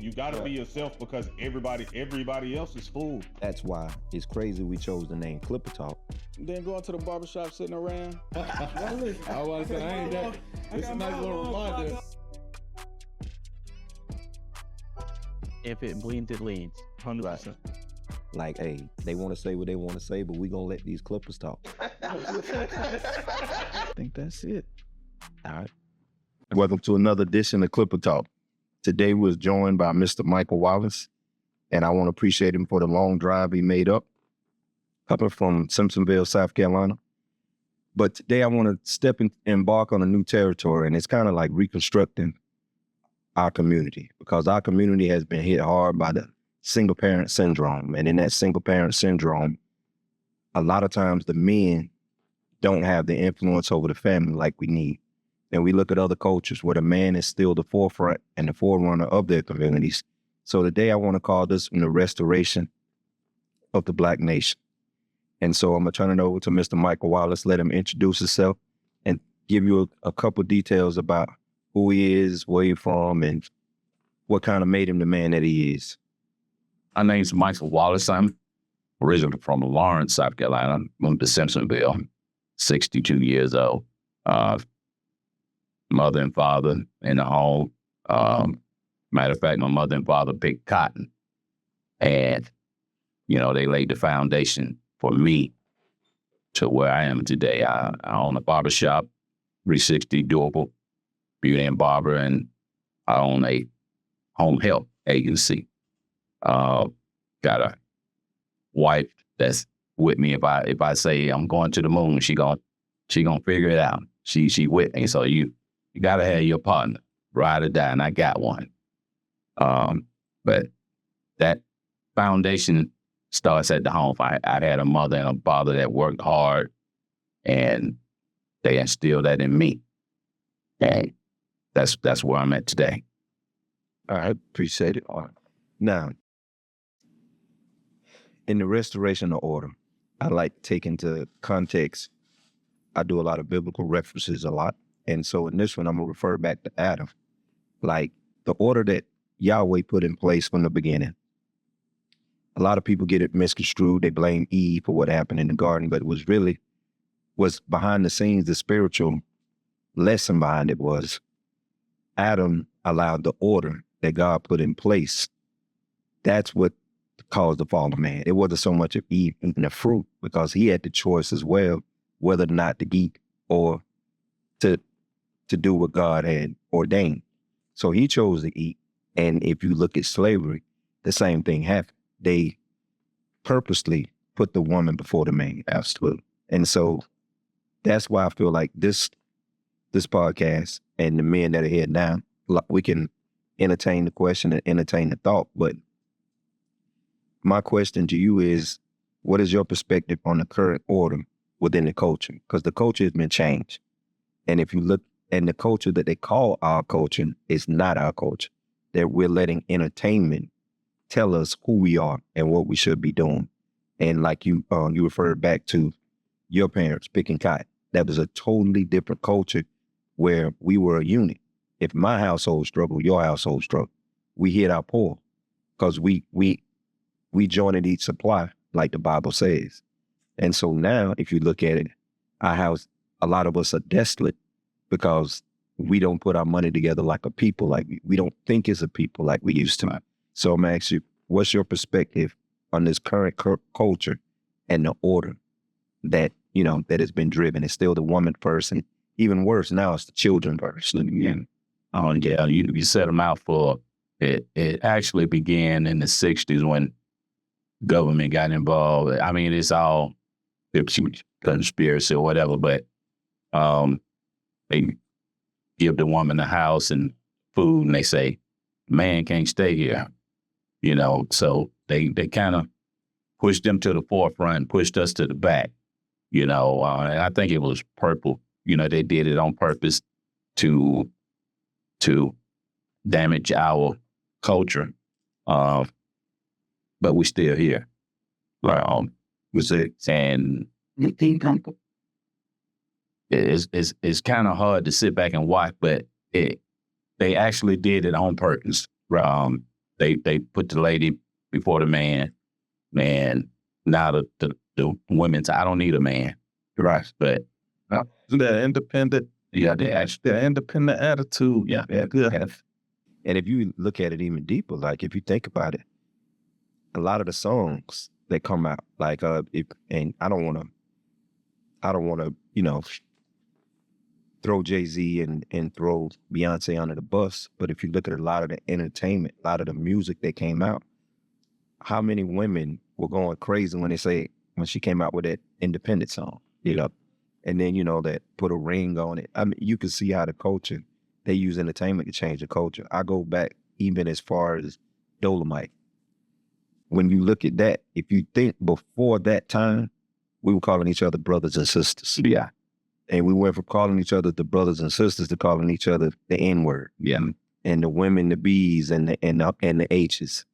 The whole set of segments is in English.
You gotta be yourself because everybody else is fool. That's why it's crazy we chose the name Klippah Talk. Then going to the barbershop, sitting around. I was saying, I ain't that. It's a nice little reminder. If it bleeds, it leads. 100%. Like, hey, they want to say what they want to say, but we gonna let these Clippers talk. I think that's it. All right. Welcome to another edition of Klippah Talk. Today we're joined by Mr. Michael Wallace, and I want to appreciate him for the long drive he made up, coming from Simpsonville, South Carolina. But today I want to embark on a new territory, and it's kind of like reconstructing our community, because our community has been hit hard by the single parent syndrome. And in that single parent syndrome, a lot of times the men don't have the influence over the family like we need. And we look at other cultures where the man is still the forefront and the forerunner of their communities. So today I want to call this the restoration of the Black nation. And so I'm going to turn it over to Mr. Michael Wallace, let him introduce himself and give you a couple details about who he is, where he's from, and what kind of made him the man that he is. My name's Michael Wallace. I'm originally from Lawrence, South Carolina. Moved to Simpsonville, 62 years old. Mother and father in the home. Matter of fact, my mother and father picked cotton. And, they laid the foundation for me to where I am today. I own a barbershop, 360 Doable, Beauty and Barber, and I own a home health agency. Got a wife that's with me. If I say I'm going to the moon, she gonna figure it out. She with me. So you gotta have your partner, ride or die, and I got one. But that foundation starts at the home. I had a mother and a father that worked hard, and they instilled that in me. And that's where I'm at today. All right, appreciate it. All right. Now, in the restoration of order, I like to take into context, I do a lot of biblical references a lot. And so in this one, I'm going to refer back to Adam. Like the order that Yahweh put in place from the beginning. A lot of people get it misconstrued. They blame Eve for what happened in the garden, but it was behind the scenes, the spiritual lesson behind it was Adam allowed the order that God put in place. That's what caused the fall of man. It wasn't so much of Eve eating the fruit, because he had the choice as well whether or not to eat or to do what God had ordained. So he chose to eat. And if you look at slavery, the same thing happened. They purposely put the woman before the man. Absolutely. And so that's why I feel like this podcast and the men that are here now, we can entertain the question and entertain the thought. But my question to you is, what is your perspective on the current order within the culture? Because the culture has been changed. And if you look at the culture that they call our culture, it's not our culture. That we're letting entertainment tell us who we are and what we should be doing. And like you referred back to your parents picking cotton. That was a totally different culture where we were a unit. If my household struggled, your household struggled. We hit our poor because we joined each supply, like the Bible says. And so now, if you look at it, our house, a lot of us are desolate because we don't put our money together like a people, like we don't think as a people like we used to. So I'm gonna ask you, what's your perspective on this current culture and the order that has been driven? It's still the woman first, and even worse now, it's the children first. Yeah. Oh yeah, you set a mouthful. It actually began in the 60s when government got involved. I mean, it's all conspiracy or whatever, but they give the woman a house and food, and they say, man can't stay here, so they kind of pushed them to the forefront, pushed us to the back, and I think it was purple. They did it on purpose to damage our culture, but we're still here. And it's kind of hard to sit back and watch, but they actually did it on purpose. They put the lady before the man, and now the women's, I don't need a man. Right. But The independent, the independent attitude. Yeah. Yeah. And if you look at it even deeper, like if you think about it, a lot of the songs that come out, like and I don't want to, throw Jay-Z and throw Beyonce under the bus, but if you look at a lot of the entertainment, a lot of the music that came out, how many women were going crazy when she came out with that independent song, and then that put a ring on it. I mean, you can see how the culture, they use entertainment to change the culture. I go back even as far as Dolomite. When you look at that, if you think before that time, we were calling each other brothers and sisters. yeah, And we went from calling each other the brothers and sisters to calling each other the N-word. yeah, And the women, the B's and the H's.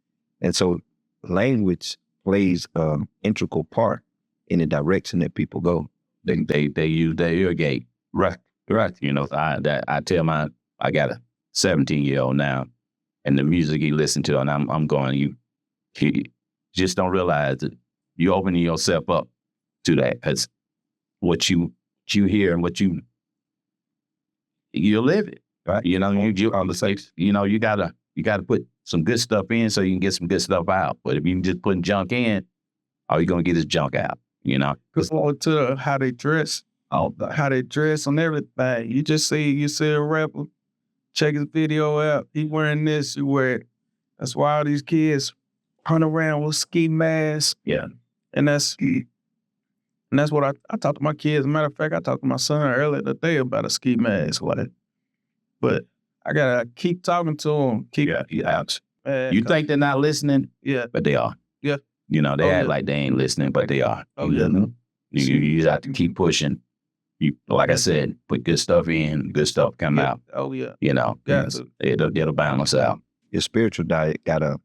And so language plays an integral part in the direction that people go. they use their ear gate. Right. I tell I got a 17-year-old now, and the music he listen to, and I'm going, you just don't realize that you're opening yourself up to that, because what you hear and what you live it, Right. you gotta put some good stuff in so you can get some good stuff out. But if you just putting junk in, all you're gonna get is junk out. Because to how they dress, Oh, how they dress on everything. You see a rapper, check his video out. He wearing this, you wear it. That's why all these kids run around with ski masks. yeah, And that's what I talk to my kids. As a matter of fact, I talked to my son earlier today about a ski mask. But I gotta keep talking to him. You think they're not listening? Yeah. But they are. Yeah. They act like they ain't listening, but they are. Oh, yeah. You just have to keep pushing. Like I said, put good stuff in, good stuff come out. Oh, yeah. Got to. It'll balance out. Your spiritual diet a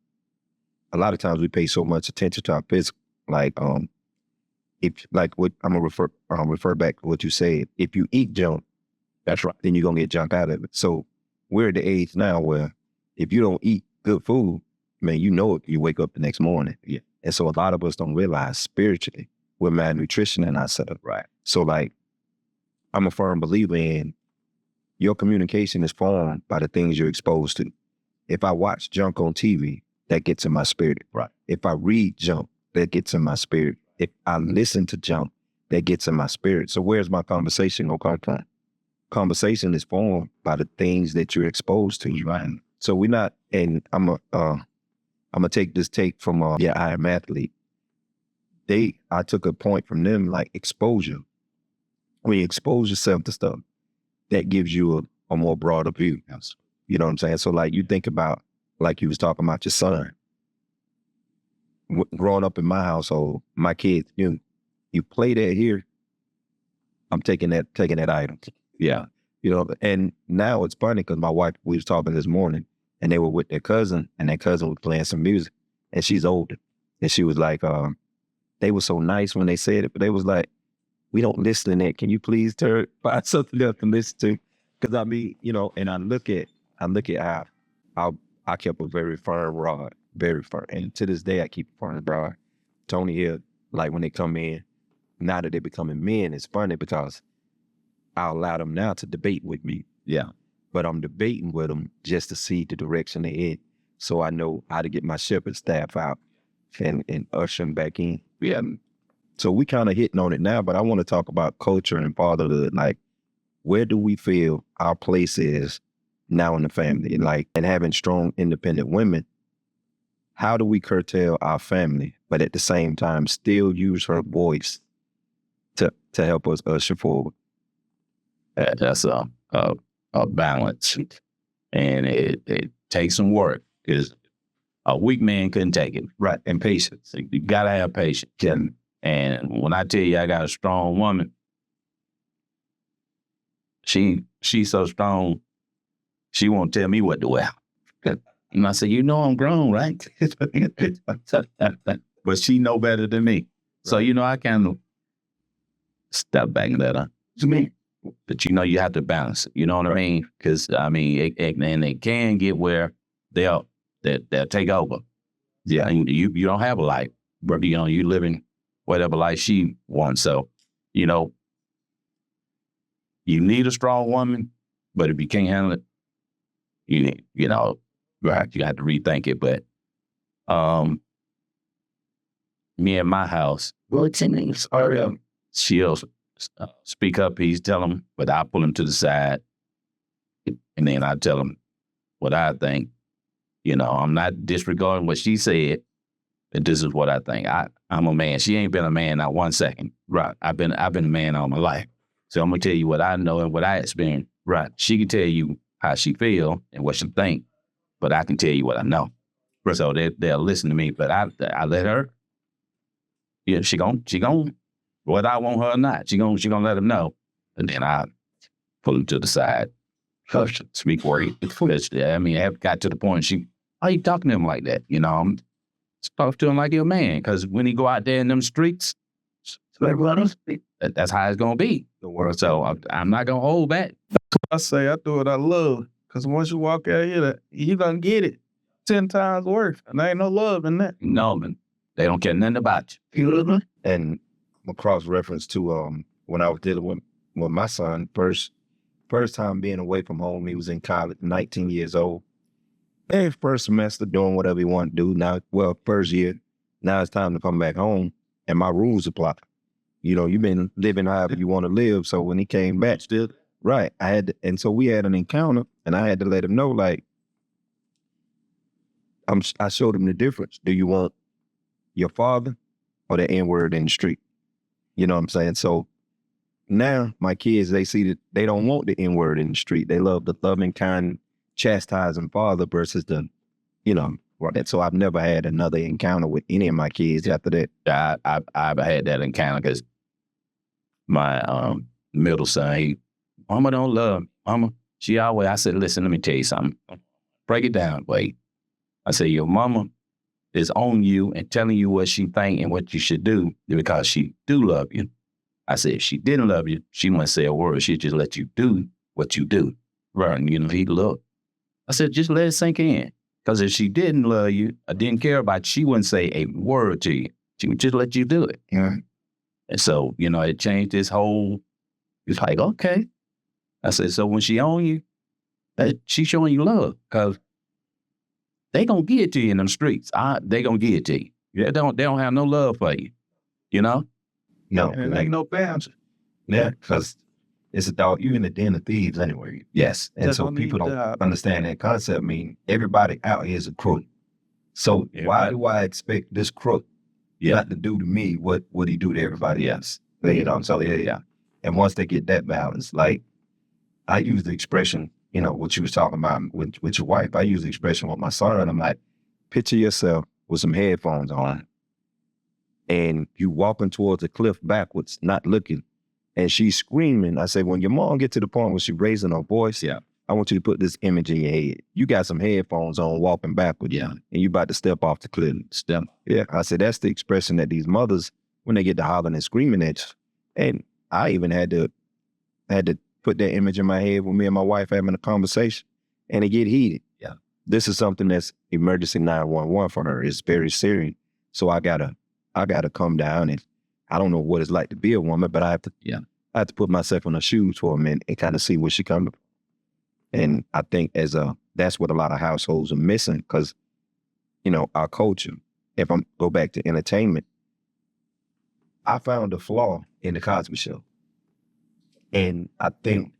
lot of times we pay so much attention to our physical, like what I'm gonna refer back to what you said. If you eat junk, that's right, then you're gonna get junk out of it. So we're at the age now where if you don't eat good food, man, you wake up the next morning. Yeah. And so a lot of us don't realize spiritually we're malnutrition in ourselves. Right. So like, I'm a firm believer in your communication is formed by the things you're exposed to. If I watch junk on TV, that gets in my spirit. Right. If I read junk, that gets in my spirit. If I listen to junk, that gets in my spirit. So where's my conversation gonna come from? Conversation is formed by the things that you're exposed to. Right. So we're not, and I'm gonna take this take from I Am Athlete. I took a point from them, like exposure. When you expose yourself to stuff, that gives you a more broader view. Yes. You know what I'm saying? So like you think about, like you was talking about your son. Growing up in my household, my kids, you play that here, I'm taking that item. Yeah. And now it's funny because my wife, we was talking this morning, and they were with their cousin, and their cousin was playing some music, and she's older. And she was like, they were so nice when they said it, but they was like, we don't listen to that. Can you please find something else to listen to? Because I mean, and I look at how I kept a very firm rod, very firm. And to this day, I keep a firm rod. Tony Hill, like when they come in, now that they're becoming men, it's funny because I allow them now to debate with me. Yeah. But I'm debating with them just to see the direction they're in. So I know how to get my shepherd staff out and usher them back in. Yeah. So we kind of hitting on it now, but I want to talk about culture and fatherhood. Like, where do we feel our place is now in the family? Like, and having strong, independent women, how do we curtail our family, but at the same time still use her voice to help us usher forward? That's a balance, and it takes some work because a weak man couldn't take it. Right, and patience. So you gotta have patience. Yeah. And when I tell you I got a strong woman, she's so strong, she won't tell me what to wear. And I say, I'm grown, right? But she know better than me. So, I kind of step back and let her. To me. But, you have to balance it. You know what I mean? Because, and they can get where they'll they'll take over. Yeah, and you don't have a life, but you living whatever life she wants. So, you need a strong woman, but if you can't handle it, right, you have to rethink it. But me and my house, she'll speak up, he's tell him, but I pull him to the side, and then I tell him what I think. I'm not disregarding what she said, but this is what I think. I'm a man. She ain't been a man not 1 second. Right. I've been a man all my life. So I'm gonna tell you what I know and what I experienced. Right. She can tell you how she feel and what she think, but I can tell you what I know. Right. So they'll listen to me, but I let her. Yeah, she gon' whether I want her or not, she gonna let them know, and then I pull them to the side. Speak worried. I mean, I got to the point. Why you talking to him like that? I'm talking to him like you're a man, because when he go out there in them streets, that's how it's gonna be. So I'm not gonna hold back. I say I do what I love, because once you walk out here, you gonna get it 10 times worse, and there ain't no love in that. No, man, they don't care nothing about you. And I'm a cross reference to when I was dealing with my son, first time being away from home. He was in college, 19 years old. And first semester doing whatever he wanted to do. First year, now it's time to come back home, and my rules apply. You've been living however you want to live. So when he came back, still right, and so we had an encounter, and I had to let him know, like, I showed him the difference. Do you want your father or the N-word in the street? You know what I'm saying? So now my kids, they see that they don't want the N-word in the street. They love the loving, kind, chastising father versus the, and so I've never had another encounter with any of my kids after that. I've had that encounter because my middle son, Mama don't love me. Mama, I said, listen, let me tell you something. Break it down, wait. I said, your mama is on you and telling you what she think and what you should do because she do love you. I said, if she didn't love you, she wouldn't say a word. She'd just let you do what you do. Right. And, he looked. I said, just let it sink in. Because if she didn't love you or didn't care about you, she wouldn't say a word to you. She would just let you do it. Yeah. And so, it changed this whole, it's like, okay. I said, so when she on you, she's showing you love because they gonna give it to you in them streets. They gonna give it to you. They don't have no love for you, No. And it ain't no bounds. Yeah, because it's a dog. You're in the den of thieves anyway. Yes. And so people don't understand that concept. I mean, everybody out here is a crook. So why do I expect this crook not to do to me what he do to everybody else? So yeah. And once they get that balance, like I use the expression, what you was talking about with your wife. I use the expression with my son. I'm like, picture yourself with some headphones on and you walking towards a cliff backwards, not looking, and she's screaming. I say, when your mom get to the point where she's raising her voice, I want you to put this image in your head. You got some headphones on walking backwards, and you about to step off the cliff. Yeah. I said, that's the expression that these mothers, when they get to hollering and screaming at you. And I even had to put that image in my head with me and my wife having a conversation, and it get heated. Yeah. This is something that's emergency 911 for her. It's very serious. So I gotta come down, and I don't know what it's like to be a woman, but I have to put myself in her shoes for a minute and kind of see where she coming from. And I think that's what a lot of households are missing, because, our culture, if I go back to entertainment, I found a flaw in the Cosby Show. And I think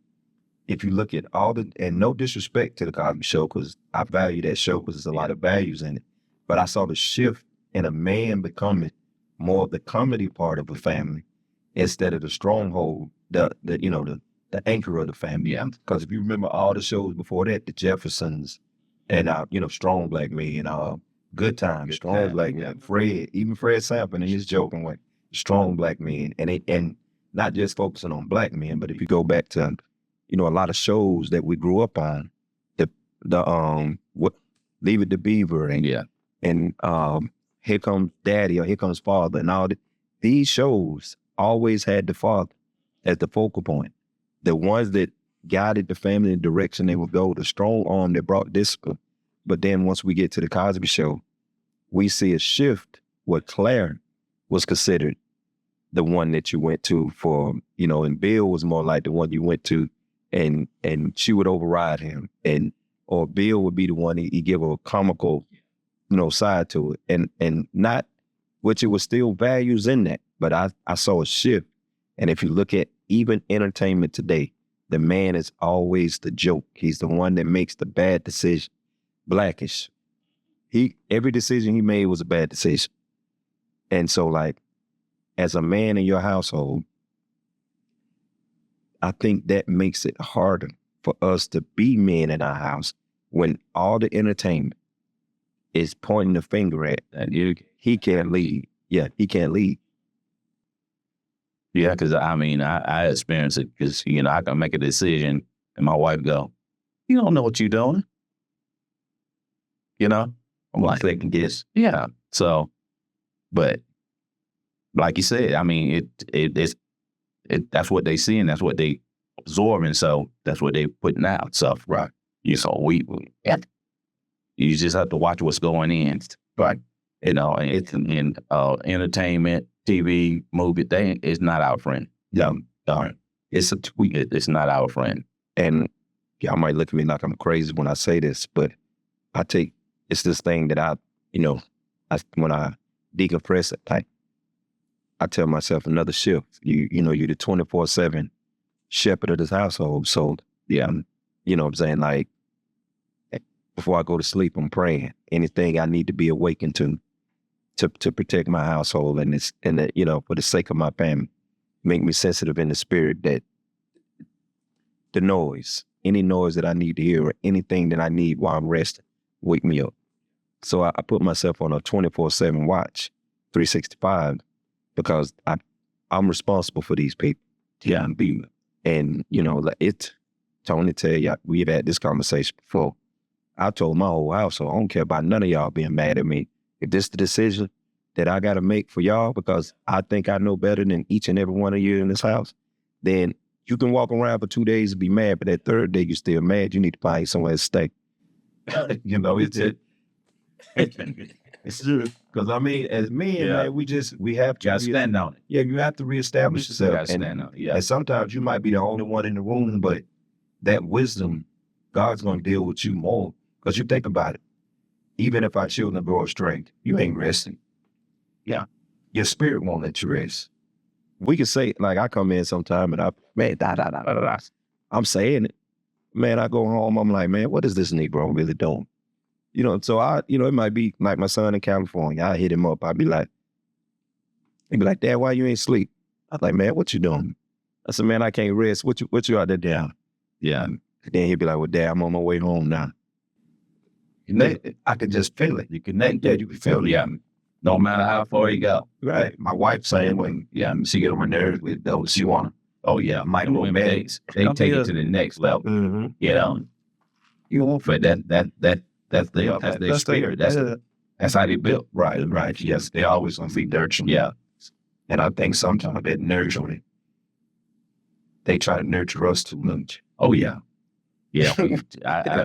if you look at and no disrespect to the Cosby Show, because I value that show because there's a lot of values in it, but I saw the shift in a man becoming more of the comedy part of a family instead of the stronghold, the anchor of the family. Yeah. Because if you remember all the shows before that, the Jeffersons and Strong Black Men, Good Times, Strong Black Men, Fred, even Fred Sanford in his joking way, Strong Black Men, and not just focusing on black men, but if you go back to, a lot of shows that we grew up on, Leave It to Beaver and Here Comes Daddy or Here Comes Father and all that. These shows always had the father as the focal point. The ones that guided the family in the direction they would go, the strong arm that brought discipline. But then once we get to the Cosby Show, we see a shift where Claire was considered the one that you went to for, you know, and Bill was more like the one you went to, and she would override him, or Bill would be the one he give a comical, you know, side to it, and not, which it was still values in that, but I saw a shift. And if you look at even entertainment today, the man is always the joke. He's the one that makes the bad decision. Blackish. Every decision he made was a bad decision. And so, like, as a man in your household, I think that makes it harder for us to be men in our house when all the entertainment is pointing the finger at that he can't lead. Yeah, he can't lead. Yeah, because I mean, I experienced it because, you know, I can make a decision and my wife go, you don't know what you're doing. You know? I'm like, second guess. Yeah. So, but like you said, I mean, it's that's what they see and that's what they absorbing. So that's what they putting out. So, right. You just have to watch what's going in. Right. You know, it's in entertainment, TV, movie, it's not our friend. Yeah. It's a tweet. It's not our friend. And y'all might look at me like I'm crazy when I say this, but it's this thing that when I decompress at night, I tell myself another shift. You're the 24/7 shepherd of this household. So yeah, you know what I'm saying? Like, before I go to sleep, I'm praying. Anything I need to be awakened to protect my household and for the sake of my family, make me sensitive in the spirit that the noise, any noise that I need to hear or anything that I need while I'm resting, wake me up. So I put myself on a 24/7 watch, 365, because I'm responsible for these people. Yeah. And, Tony, tell you, we've had this conversation before. I told my whole household, I don't care about none of y'all being mad at me. If this is the decision that I got to make for y'all because I think I know better than each and every one of you in this house, then you can walk around for 2 days and be mad, but that third day you're still mad. You need to find somewhere to stay. It's true. Because I mean, as men, man, we have to stand on it. Yeah, you have to reestablish yourself. You gotta stand on it. Yeah. And sometimes you might be the only one in the room, but that wisdom, God's going to deal with you more. Because you think about it. Even if our children grow straight, you ain't resting. Yeah. Your spirit won't let you rest. We can say, like, I come in sometime and I'm saying it. Man, I go home, I'm like, man, what is this Negro really doing? So it might be like my son in California. I hit him up. He'd be like, Dad, why you ain't sleep? I was like, man, what you doing? I said, man, I can't rest. What you out there down? Yeah. And then he'd be like, well, Dad, I'm on my way home now. I could just feel it. You connect that. You can feel it. Yeah. No matter how far you go. Right. My wife saying, when she get on my nerves with those, she want to, Michael Wallace, they take it to the next level. Mm-hmm. But that's their spirit. That's how they built. Right. Yes, they always gonna be nurturing. Yeah. And I think sometimes that nurturing, they try to nurture us too much. Oh yeah. Yeah.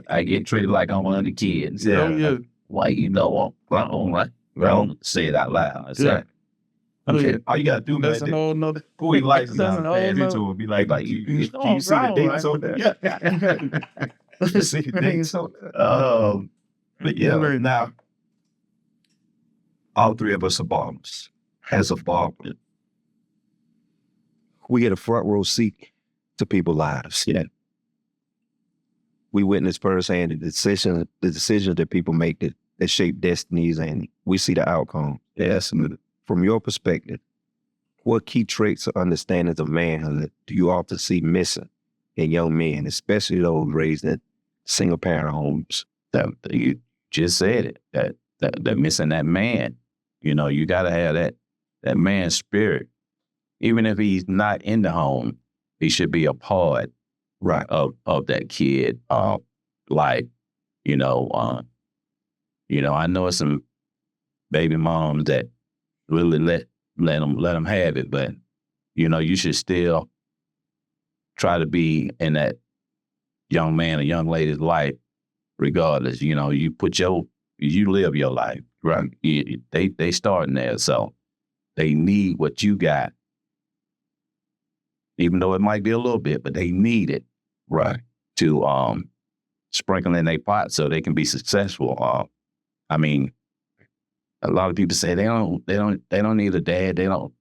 I get treated like I'm one of the kids. Yeah. Why I don't say it out loud. Okay. All you gotta do, man, That's an whole nother. who he likes That's an pass whole into it. Be like, you see right, the dates right. on there? Yeah. You see the dates on there? But yeah, now, all three of us are barbers. As a barber, we get a front row seat to people's lives. Yeah. We witness firsthand the decisions that people make that shape destinies, and we see the outcome. Yes. From your perspective, what key traits or understandings of manhood do you often see missing in young men, especially those raised in single-parent homes? You just said it. That missing that man. You got to have that man spirit. Even if he's not in the home, he should be a part, right, of that kid. I know some baby moms that really let them have it, but you should still try to be in that young man or young lady's life regardless. You know, you live your life, right? They starting there, so they need what you got, even though it might be a little bit, but they need it, right, to sprinkle in their pot so they can be successful. I mean, a lot of people say they don't need a dad. They don't.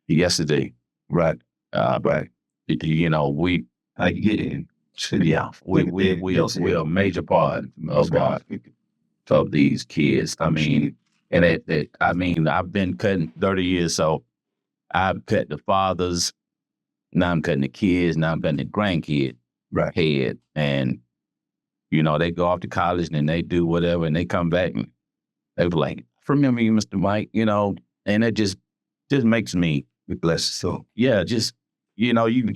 Yes, they do. Right. But you know, we're a major part of these kids. I mean, and I've been cutting 30 years, so I've cut the fathers. Now I'm cutting the kids. Now I'm cutting the grandkid head, and you know, they go off to college and then they do whatever, and they come back and they be like, "Remember you, Mr. Mike?" You know, and it just makes me blessed. So yeah, just you know, you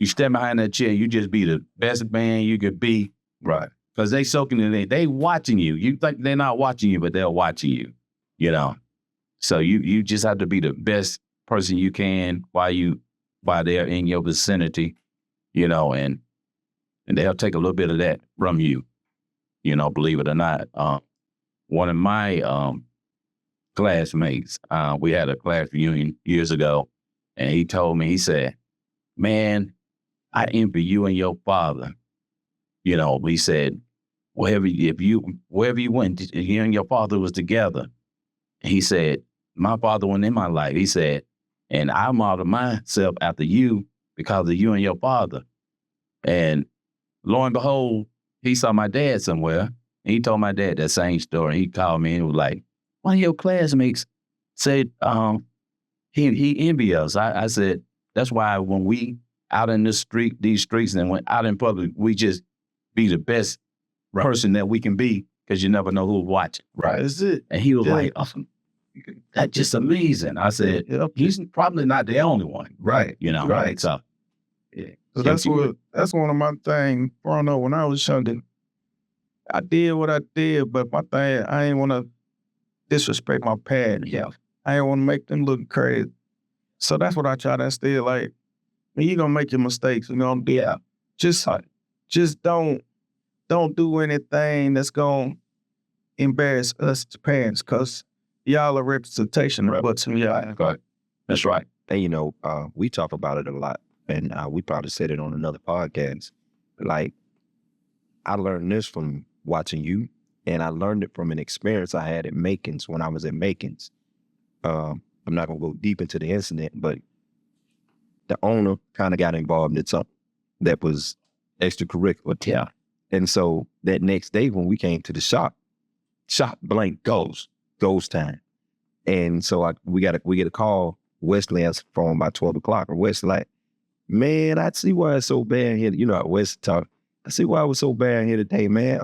stand behind that chair, you just be the best man you could be, right? Because they soaking it in. They watching you. You think they're not watching you, but they're watching you. You know, so you just have to be the best person you can while they're in your vicinity. You know, and they'll take a little bit of that from you. You know, believe it or not. One of my classmates, we had a class reunion years ago, and he told me, he said, "Man, I envy you and your father." You know, he said, wherever you went, you and your father was together. He said, "My father went in my life." He said, "And I modeled myself after you because of you and your father." And lo and behold, he saw my dad somewhere, and he told my dad that same story. He called me and was like, "One of your classmates said he envy us." I said, "That's why when we out in these streets and when out in public, we just be the best person that we can be, because you never know who's watching." Right. That's it. And he was like, "Awesome. That's just amazing." I said, "He's probably not the only one." Right. You know, right. So, yeah. So that's one of my things growing up when I was younger. I did what I did, but my thing, I ain't want to disrespect my parents. Yeah. I ain't want to make them look crazy. So that's what I try to instill. Like, you're gonna make your mistakes. You know, just don't do anything that's gonna embarrass us as parents, because y'all are representation of what's in y'all. Right. That's right. And you know, we talk about it a lot, and we probably said it on another podcast. Like, I learned this from watching you, and I learned it from an experience I had at Macon's when I was at Macon's. I'm not gonna go deep into the incident, but the owner kind of got involved in something that was extracurricular. Yeah. And so that next day when we came to the shop blank goes time. And so we get a call. Wesley answered the phone by 12 o'clock. And Wesley like, "Man, I see why it's so bad here." You know, Wesley talk. "I see why it was so bad here today, man.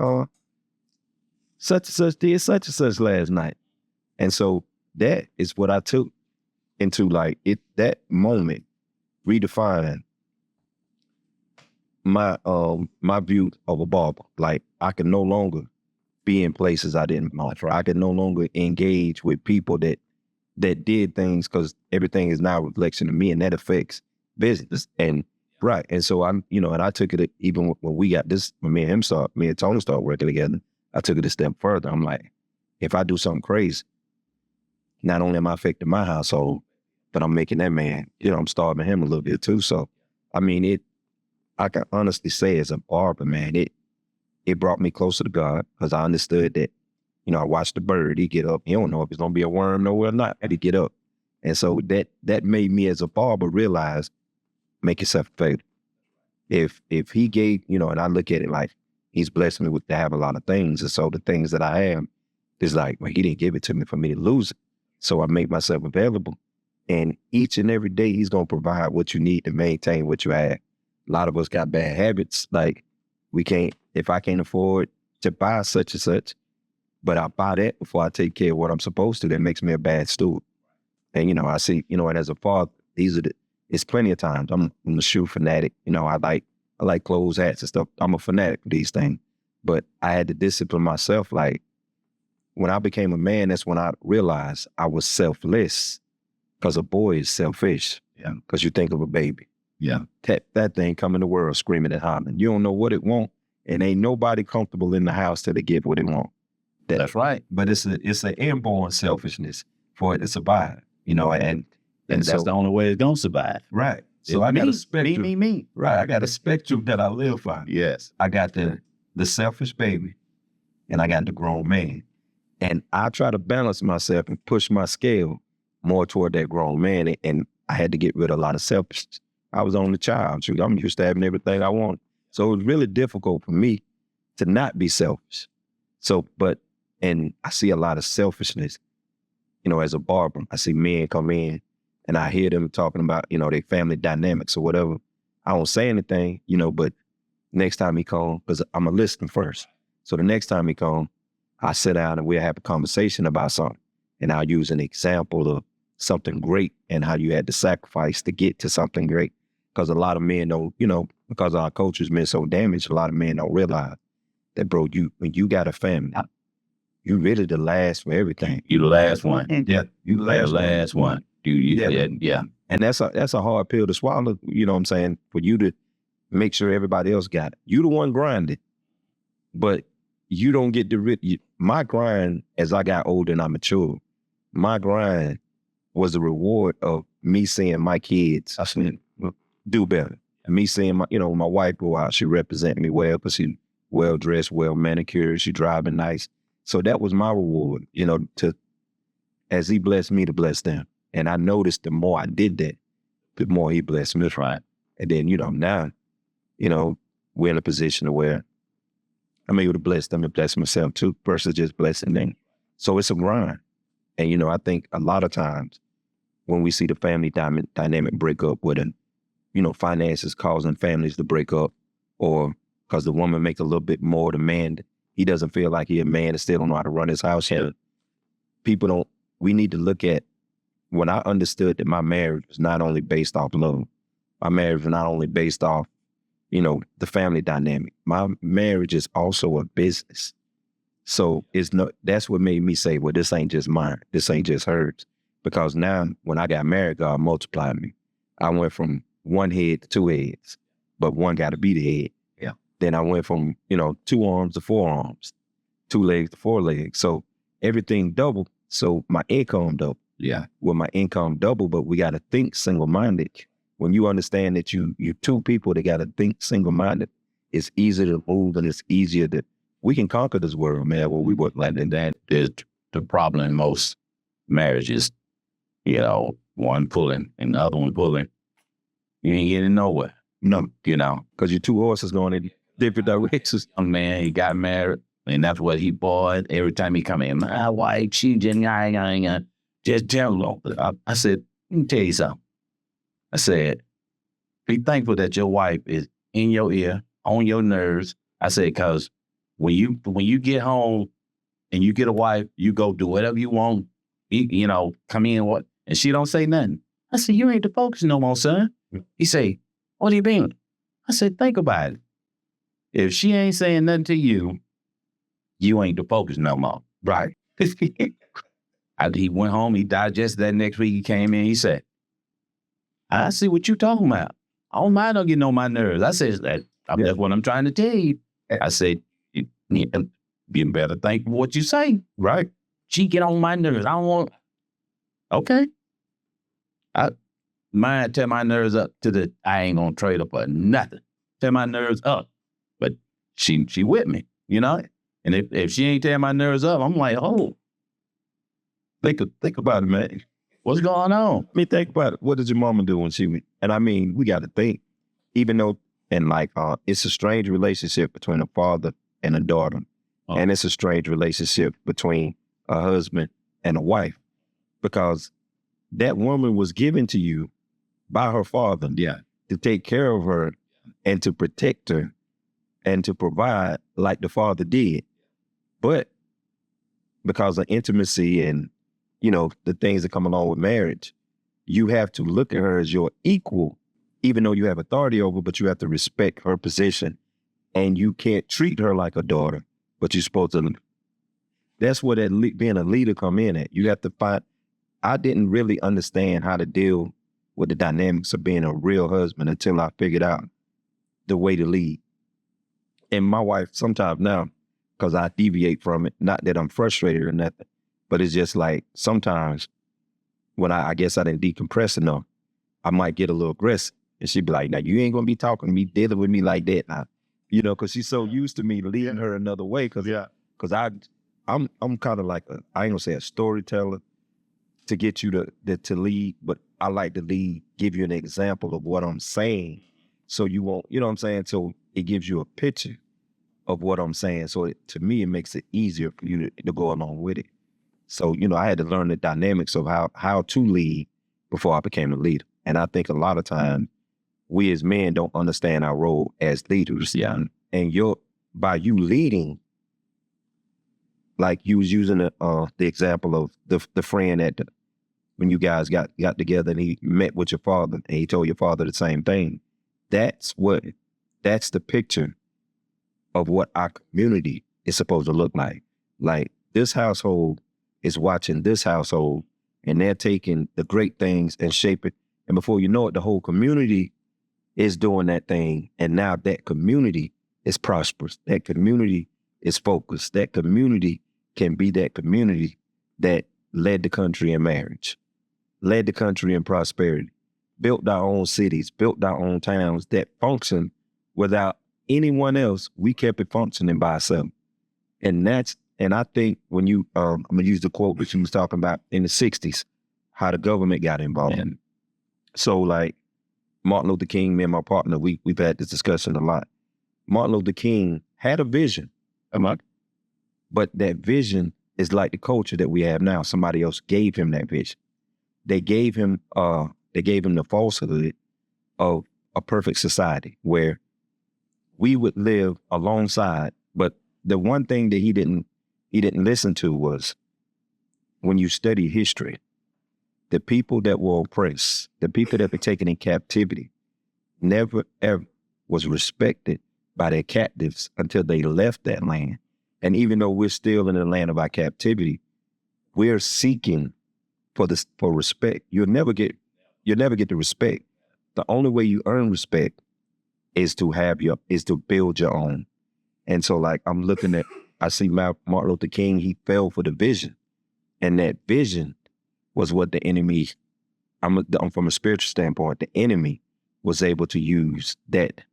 Such and such did such and such last night." And so that is what I took into, like, that moment redefined my view of a barber. Like, I can no longer be in places I didn't want. I can no longer engage with people that did things, because everything is now a reflection of me, and that affects business. And right. And so and I took it, even when we got this, when me and Tony started working together, I took it a step further. I'm like, if I do something crazy, not only am I affecting my household, but I'm making that man, I'm starving him a little bit too. So, I mean, I can honestly say, as a barber, man, it brought me closer to God, because I understood that, I watched the bird, he get up, he don't know if it's gonna be a worm nowhere or not, and he get up. And so that made me, as a barber, realize, make yourself a favor. If he gave, and I look at it like, he's blessed me to have a lot of things. And so the things that I have is like, well, he didn't give it to me for me to lose it. So I make myself available. And each and every day, he's going to provide what you need to maintain what you have. A lot of us got bad habits. Like, if I can't afford to buy such and such, but I buy that before I take care of what I'm supposed to, that makes me a bad steward. And, I see, and as a father, it's plenty of times I'm a shoe fanatic. I like clothes, hats and stuff. I'm a fanatic for these things. But I had to discipline myself. Like, when I became a man, that's when I realized I was selfless, because a boy is selfish. Yeah. Because you think of a baby. Yeah. That thing come in the world screaming and hollering. You don't know what it wants. And ain't nobody comfortable in the house till they get what they want. That's right. But it's an inborn selfishness for it to survive, you know, and That's so, the only way it's gonna survive. right. So It's I got me, a spectrum. me. Right. I got a spectrum that I live by. Yes. I got the selfish baby and I got the grown man. And I try to balance myself and push my scale more toward that grown man. And I had to get rid of a lot of selfishness. I was only child. Shoot, I'm used to having everything I want. So it was really difficult for me to not be selfish. So, and I see a lot of selfishness, you know, as a barber. I see men come in and I hear them talking about, you know, their family dynamics or whatever. I don't say anything, you know, but next time he come, because I'm a listener first. So the next time he come, I sit down and we'll have a conversation about something. And I'll use an example of something great and how you had to sacrifice to get to something great. Because a lot of men don't, you know, because our culture's been so damaged, a lot of men don't realize that, bro, when you got a family, you really the last for everything. You the last one. Yeah, you the last one. Yeah. And that's a hard pill to swallow, you know what I'm saying, for you to make sure everybody else got it. You the one grinding, but you don't get my grind as I got older and I matured, my grind was the reward of me seeing my kids do better. And me seeing my wife go out, she represent me well because she well dressed, well manicured, she driving nice. So that was my reward, you know, as he blessed me to bless them. And I noticed the more I did that, the more he blessed me. Right. And then, you know, now, you know, we're in a position where I'm able to bless them and bless myself too, versus just blessing them. So it's a grind. And, you know, I think a lot of times when we see the family dynamic break up with finances causing families to break up, or because the woman make a little bit more, the man, he doesn't feel like he a man and still don't know how to run his house. Yeah. We need to look at when I understood that my marriage was not only based off love, my marriage was not only based off, you know, the family dynamic. My marriage is also a business. So that's what made me say, well, this ain't just mine. This ain't just hers. Because now when I got married, God multiplied me. I went from one head to two heads, but one got to be the head. Yeah. Then I went from, you know, 2 arms to 4 arms, 2 legs to 4 legs. So everything doubled. So my income doubled. Yeah. Well, my income doubled, but we got to think single-minded. When you understand that you 2 people that got to think single-minded, it's easier to move and it's easier we can conquer this world, man. Well, we work like that. That is the problem in most marriages. You know, one pulling and the other one pulling. You ain't getting nowhere. No. You know. Because your 2 horses going in different directions. Young man, he got married, and that's what he bought. Every time he come in, my wife, she just tell him. I said, let me tell you something. I said, be thankful that your wife is in your ear, on your nerves. I said, because when you get home and you get a wife, you go do whatever you want. You know, come in, what? And she don't say nothing. I said, you ain't the focus no more, son. He say, what do you mean? I said, think about it. If she ain't saying nothing to you, you ain't the focus no more. Right. He went home, he digested that next week, he came in, he said, I see what you talking about. I don't mind her getting on my nerves. I said, that's what I'm trying to tell you. I said, you better think what you say. Right. She get on my nerves. I don't want. Okay. Mine tear my nerves up I ain't gonna trade her for nothing. Tear my nerves up. But she with me, you know? And if she ain't tear my nerves up, I'm like, oh. Think about it, man. What's going on? I mean, think about it. What did your mama do when she went? And I mean, we got to think, even though, and like, it's a strange relationship between a father and a daughter. Oh. And it's a strange relationship between a husband and a wife, because that woman was given to you by her father to take care of her and to protect her and to provide like the father did. But because of intimacy and, you know, the things that come along with marriage, you have to look at her as your equal, even though you have authority over, but you have to respect her position. And you can't treat her like a daughter, but you're supposed to. That's where being a leader come in at. You have to find. I didn't really understand how to deal with the dynamics of being a real husband until I figured out the way to lead. and my wife sometimes now, because I deviate from it, not that I'm frustrated or nothing, but it's just like sometimes when I guess I didn't decompress enough, I might get a little aggressive. And she'd be like, now you ain't gonna be talking to me, dealing with me like that now. You know, because she's so used to me leading her another way. Because I'm kind of like I ain't gonna say a storyteller to get you to lead, but I like to lead, give you an example of what I'm saying, so you won't, you know what I'm saying? So it gives you a picture of what I'm saying. So to me, it makes it easier for you to go along with it. So, you know, I had to learn the dynamics of how to lead before I became a leader. And I think a lot of times we as men don't understand our role as leaders. Yeah. And by you leading, like you was using the example of the friend when you guys got together and he met with your father and he told your father the same thing. That's the picture of what our community is supposed to look like. Like this household is watching this household and they're taking the great things and shape it. And before you know it, the whole community is doing that thing. And now that community is prosperous. That community is focused. That community can be that community that led the country in marriage, led the country in prosperity, built our own cities, built our own towns that function without anyone else. We kept it functioning by ourselves. And I think when you, I'm gonna use the quote that you was talking about in the 60s, how the government got involved. Yeah. So like Martin Luther King, me and my partner, we've had this discussion a lot. Martin Luther King had a vision, but that vision is like the culture that we have now. Somebody else gave him that vision. They gave him the falsehood of a perfect society where we would live alongside. But the one thing that he didn't listen to was, when you study history, the people that were oppressed, the people that were taken in captivity, never ever was respected by their captives until they left that land. And even though we're still in the land of our captivity, we're seeking for respect. You'll never get the respect. The only way you earn respect is to build your own. And so like I see Martin Luther King, he fell for the vision. And that vision was what the enemy, I'm from a spiritual standpoint, the enemy was able to use that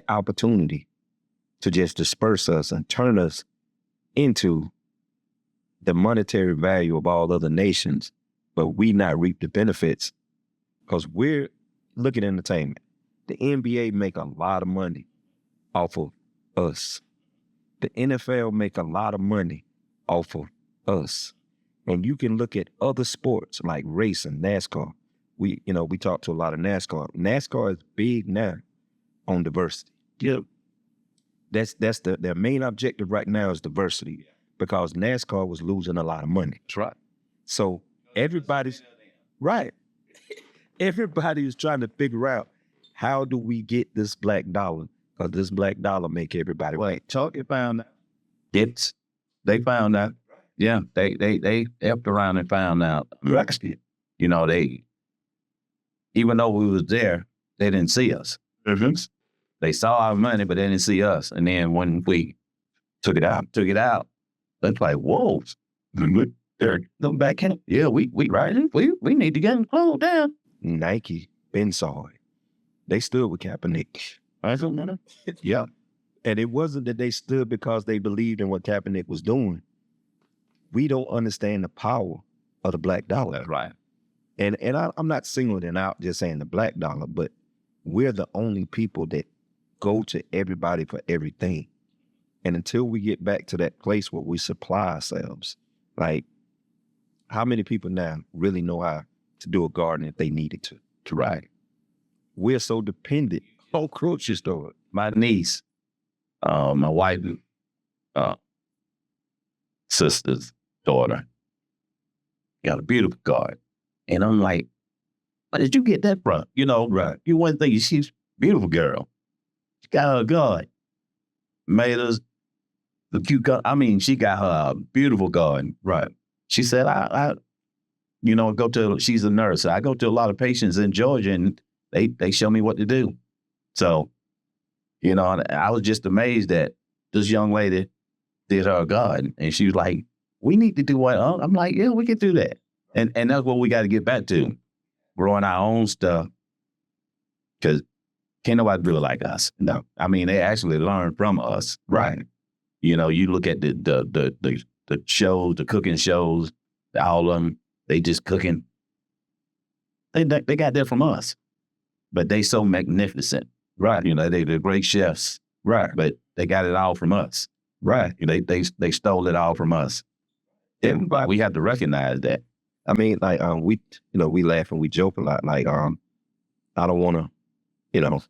opportunity to just disperse us and turn us into the monetary value of all other nations, but we not reap the benefits because we're looking at entertainment. The NBA make a lot of money off of us. The NFL make a lot of money off of us. And you can look at other sports like racing, NASCAR. We talk to a lot of NASCAR. NASCAR is big now on diversity. Yeah. That's their main objective right now is diversity, because NASCAR was losing a lot of money. That's right. So everybody's right. Everybody is trying to figure out, how do we get this black dollar? Because this black dollar make everybody right. Talk found out. They found out. Yeah, they effed around and found out. You know, even though we was there, they didn't see us. Mm-hmm. They saw our money, but they didn't see us. And then when we took it out, they're like, whoa. They're looking back at it. Yeah, we need to get them closed down. Nike been saw it. They stood with Kaepernick. Yeah. And it wasn't that they stood because they believed in what Kaepernick was doing. We don't understand the power of the black dollar. That's right. And I'm not singling it out just saying the black dollar, but we're the only people that go to everybody for everything. And until we get back to that place where we supply ourselves, like how many people now really know how to do a garden if they needed to right? We're so dependent on grocery store. My niece, my wife, sister's daughter, got a beautiful garden. And I'm like, where did you get that from? You know, right. You wouldn't think she's a beautiful girl. She got her garden. Made us the cucumber. I mean, she got her a beautiful garden. Right. She said, I she's a nurse. I go to a lot of patients in Georgia and they show me what to do. So You know, and I was just amazed that this young lady did her garden, and she was like, "We need to do what?" I'm like, "Yeah, we can do that." And that's what we got to get back to, growing our own stuff, because can't nobody do it like us. No, I mean they actually learn from us, right? You know, you look at the shows, the cooking shows, all of them, they just cooking. They got that from us, but they so magnificent. Right. You know, they're great chefs. Right. But they got it all from us. Right. You know, they stole it all from us. Everybody, we have to recognize that. I mean, like, we laugh and we joke a lot. Like, I don't want to,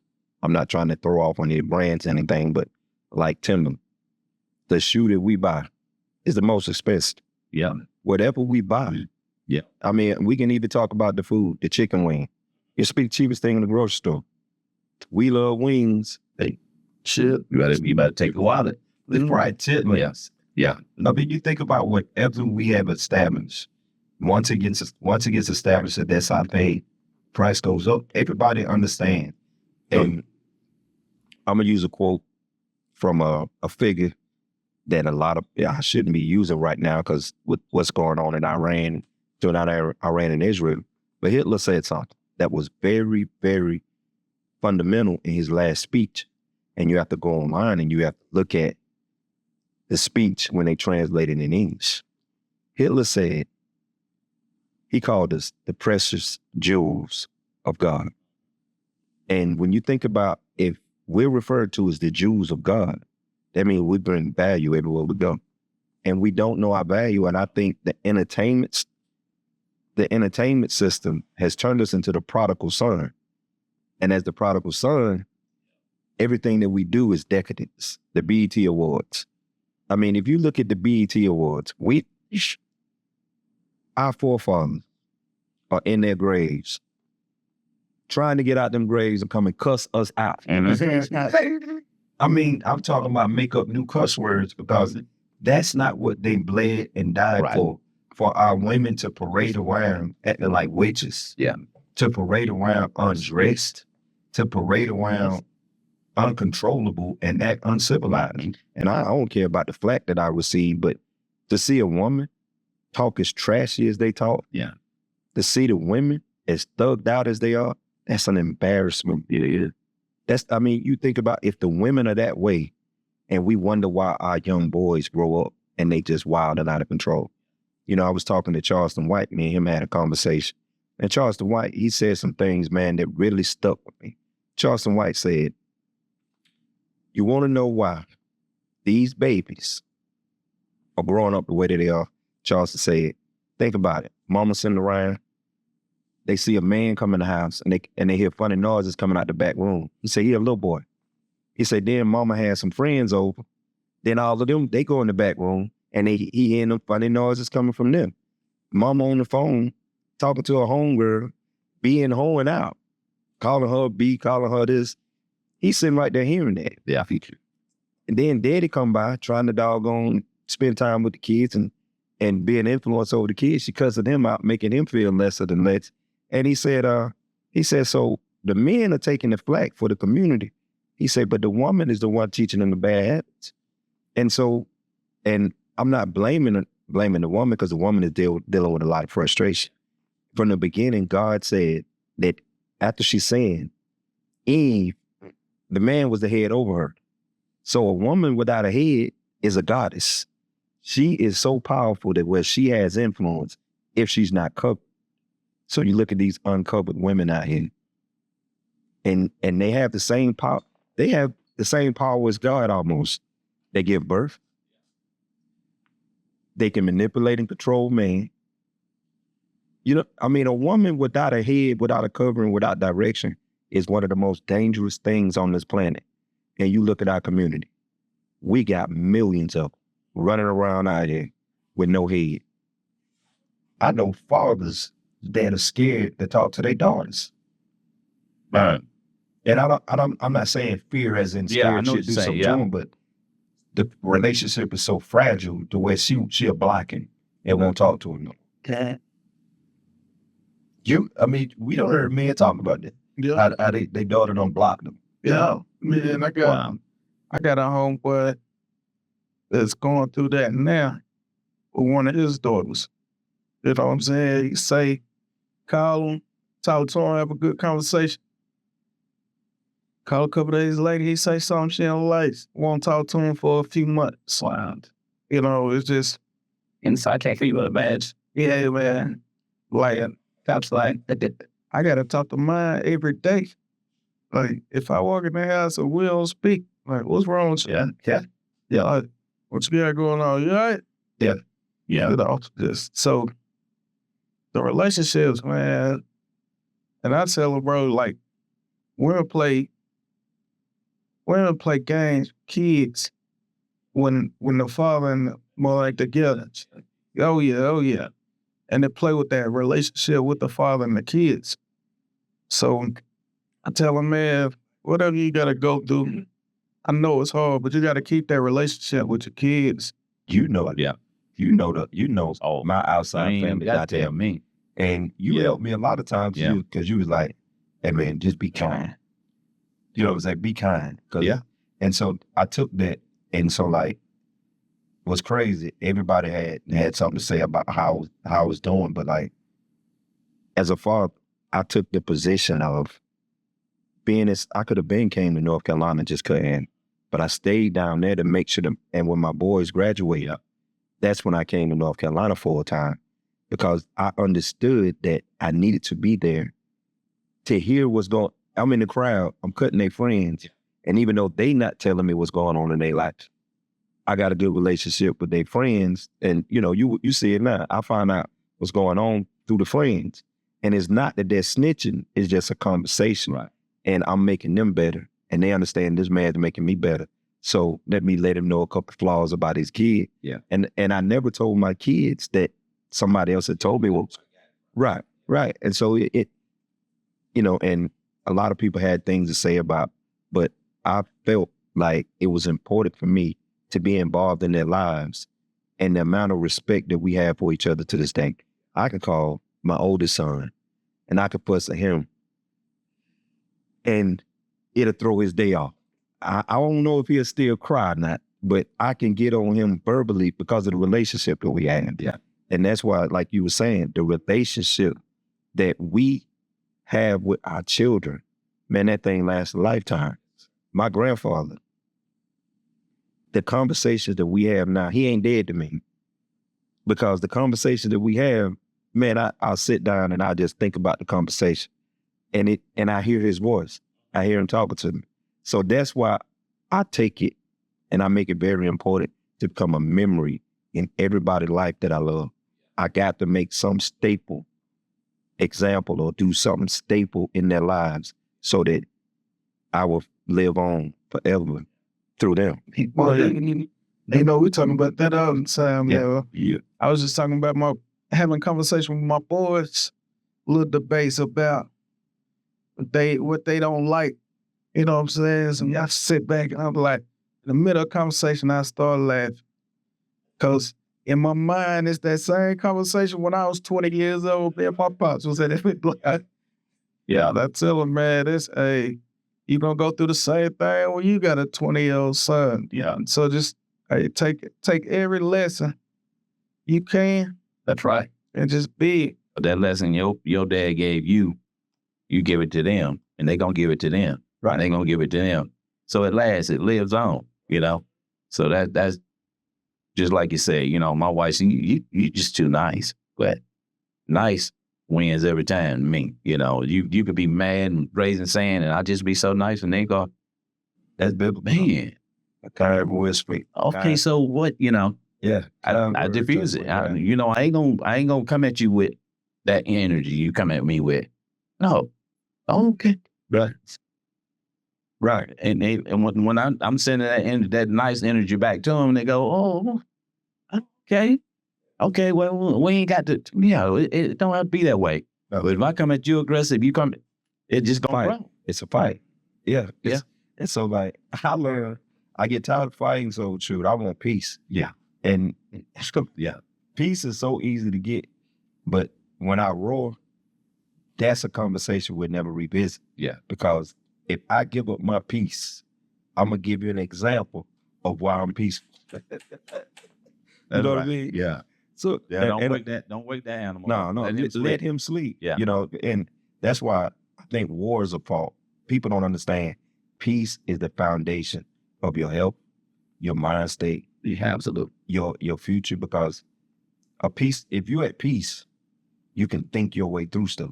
I'm not trying to throw off on any brands or anything, but like Timber, the shoe that we buy is the most expensive. Yeah. Whatever we buy. Yeah. I mean, we can even talk about the food, the chicken wing. It's the cheapest thing in the grocery store. We love wings. Hey, shit, you better take a wallet. The fried chitlins. Yeah. I mean, you think about whatever we have established. Once it gets established that that's our pay, price goes up. Everybody understands. And I'm gonna use a quote from a figure that a lot of I shouldn't be using right now because with what's going on in Iran, Iran and Israel. But Hitler said something that was very, very fundamental in his last speech. And you have to go online and you have to look at the speech when they translate it in English. Hitler said, he called us the precious jewels of God. And when you think about if we're referred to as the jewels of God, that means we bring value everywhere we go. And we don't know our value. And I think the entertainment system has turned us into the prodigal son. And as the prodigal son, everything that we do is decadence. The BET Awards. I mean, if you look at the BET Awards, our forefathers are in their graves, trying to get out them graves and come and cuss us out. I mean, I'm talking about make up new cuss words because that's not what they bled and died for our women to parade around acting like witches. Yeah. To parade around undressed, to parade around uncontrollable and act uncivilized. And I don't care about the flack that I receive, but to see a woman talk as trashy as they talk, to see the women as thugged out as they are, that's an embarrassment. It is. You think about if the women are that way, and we wonder why our young boys grow up and they just wild and out of control. You know, I was talking to Charleston White, me and him had a conversation. And Charleston White, he said some things, man, that really stuck with me. Charleston White said, you want to know why these babies are growing up the way that they are? Charleston said, think about it. Mama sitting around, they see a man come in the house and they hear funny noises coming out the back room. He said, he a little boy. He said, then mama had some friends over. Then all of them, they go in the back room and he hearing them funny noises coming from them. Mama on the phone, talking to her homegirl, being hoeing out, calling her B, calling her this. He's sitting right there hearing that. Yeah. And then daddy come by trying to doggone spend time with the kids and be an influence over the kids. She cussing him out, making him feel lesser than less. And he said, so the men are taking the flack for the community. He said, but the woman is the one teaching them the bad habits. And I'm not blaming the woman because the woman is dealing with a lot of frustration. From the beginning, God said that after she sinned, Eve, the man was the head over her. So a woman without a head is a goddess. She is so powerful that where she has influence if she's not covered. So you look at these uncovered women out here, and they have the same power. They have the same power as God almost. They give birth. They can manipulate and control man. You know, I mean, a woman without a head, without a covering, without direction is one of the most dangerous things on this planet. And you look at our community. We got millions of them running around out here with no head. I know fathers that are scared to talk to their daughters. Right. And I'm not saying fear as in scared should do something to them, but the relationship is so fragile to where she'll block him and won't talk to him no. Okay. We don't hear men talk about that. Yeah. How they daughter don't block them. Yeah, man, I got a homeboy that's going through that now with one of his daughters. You know what I'm saying? He say, call him, talk to him, have a good conversation. Call a couple days later, he say something she don't like. Won't talk to him for a few months. Wow. You know, it's just, Inside can't feel the badge. yeah, man. Like, That's like, I gotta talk to mine every day. Like, if I walk in the house and we don't speak, like, what's wrong with you? yeah. Like, what you got going on? You all right? Yeah. You know, just so the relationships, man. And I tell them, bro, like, women play games, kids, when the father and the mother ain't together. Oh yeah. And they play with that relationship with the father and the kids. So I tell them, man, whatever you gotta go through, I know it's hard, but you gotta keep that relationship with your kids. You know it. Yeah. You know Oh, my outside man, family that got there. tell me. And you helped me a lot of times Yeah. because you was like, hey man, just be kind. You know what I'm saying? Be kind. Yeah. And so I took that. And so like, what's crazy, everybody had something to say about how I was doing. But like, as a father, I took the position of I could have came to North Carolina, just couldn't. But I stayed down there to make sure and when my boys graduated, that's when I came to North Carolina full time, because I understood that I needed to be there to hear what's going. I'm in the crowd, I'm cutting their friends, and even though they not telling me what's going on in their life, I got a good relationship with their friends, and you know, you see it now. I find out what's going on through the friends, and it's not that they're snitching; it's just a conversation, Right. and I'm making them better, and they understand this man's making me better. So let me let him know a couple flaws about his kid. Yeah. And I never told my kids that somebody else had told me. Well, right. And so it you know, and a lot of people had things to say about, but I felt like it was important for me to be involved in their lives, and the amount of respect that we have for each other to this day. I could call my oldest son and I could fuss at him and it'll throw his day off. I don't know if he'll still cry or not, but I can get on him verbally because of the relationship that we have. Yeah. And that's why, like you were saying, the relationship that we have with our children, man, that thing lasts a lifetime. My grandfather, the conversations that we have now, he ain't dead to me, because the conversation that we have, man, I'll sit down and I'll just think about the conversation, and I hear his voice. I hear him talking to me. So that's why I take it and I make it very important to become a memory in everybody's life that I love. I got to make some staple example or do something staple in their lives so that I will live on forever through them. Well, you know, we're talking about that all the time. Yeah. I was just talking about having a conversation with my boys, little debates about what they don't like. You know what I'm saying? So y'all sit back and I'm like, in the middle of the conversation, I start laughing. Because in my mind, it's that same conversation when I was 20 years old. Me and my pops was at it. Yeah, I tell him, man, you gonna go through the same thing when you got a 20-year-old son. Yeah. So just take every lesson you can. That's right. And just be it. But that lesson your dad gave you, you give it to them, and they gonna give it to them. Right. And they gonna give it to them. So it lasts, it lives on, you know? So that's just like you said, you know, my wife, you just too nice. But nice wins every time to me. You know, you could be mad and raising sand, and I just be so nice, and they go, That's biblical. man. Kind words speak. Okay, so what, you know? Yeah. I diffuse it. I ain't gonna come at you with that energy you come at me with. No. Okay. Right. And when I'm sending that nice energy back to them, they go, oh, okay. Okay, well, we ain't got to, it don't have to be that way. No. But if I come at you aggressive, it just gonna grow. It's a fight. Yeah. And so like, I get tired of fighting, so shoot, I want peace. Yeah. And peace is so easy to get, but when I roar, that's a conversation we'll never revisit. Yeah. Because if I give up my peace, I'm gonna give you an example of why I'm peaceful. You know what I mean? Yeah. So Yeah. Don't and- wake that animal. no, up. no, let him sleep. Yeah. You know, and that's why I think wars are fought. People don't understand. Peace is the foundation of your health, your mind state, Absolutely. your future. Because a peace, if you're at peace, you can think your way through stuff.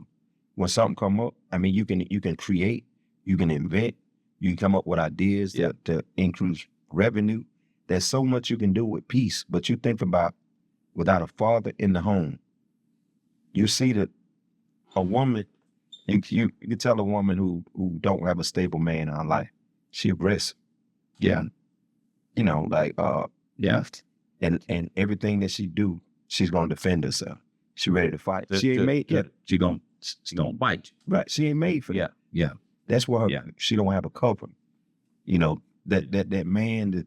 When something come up, I mean, you can create, you can invent, you can come up with ideas to increase revenue. There's so much you can do with peace. But you think about without a father in the home, you see that a woman, you can tell a woman who don't have a stable man in her life, she aggressive. Yeah. You know, like and everything that she do, she's gonna defend herself. She ready to fight. She ain't made She gonna bite you. right. She ain't made for that. Yeah. That's why she don't have a cover. You know, that man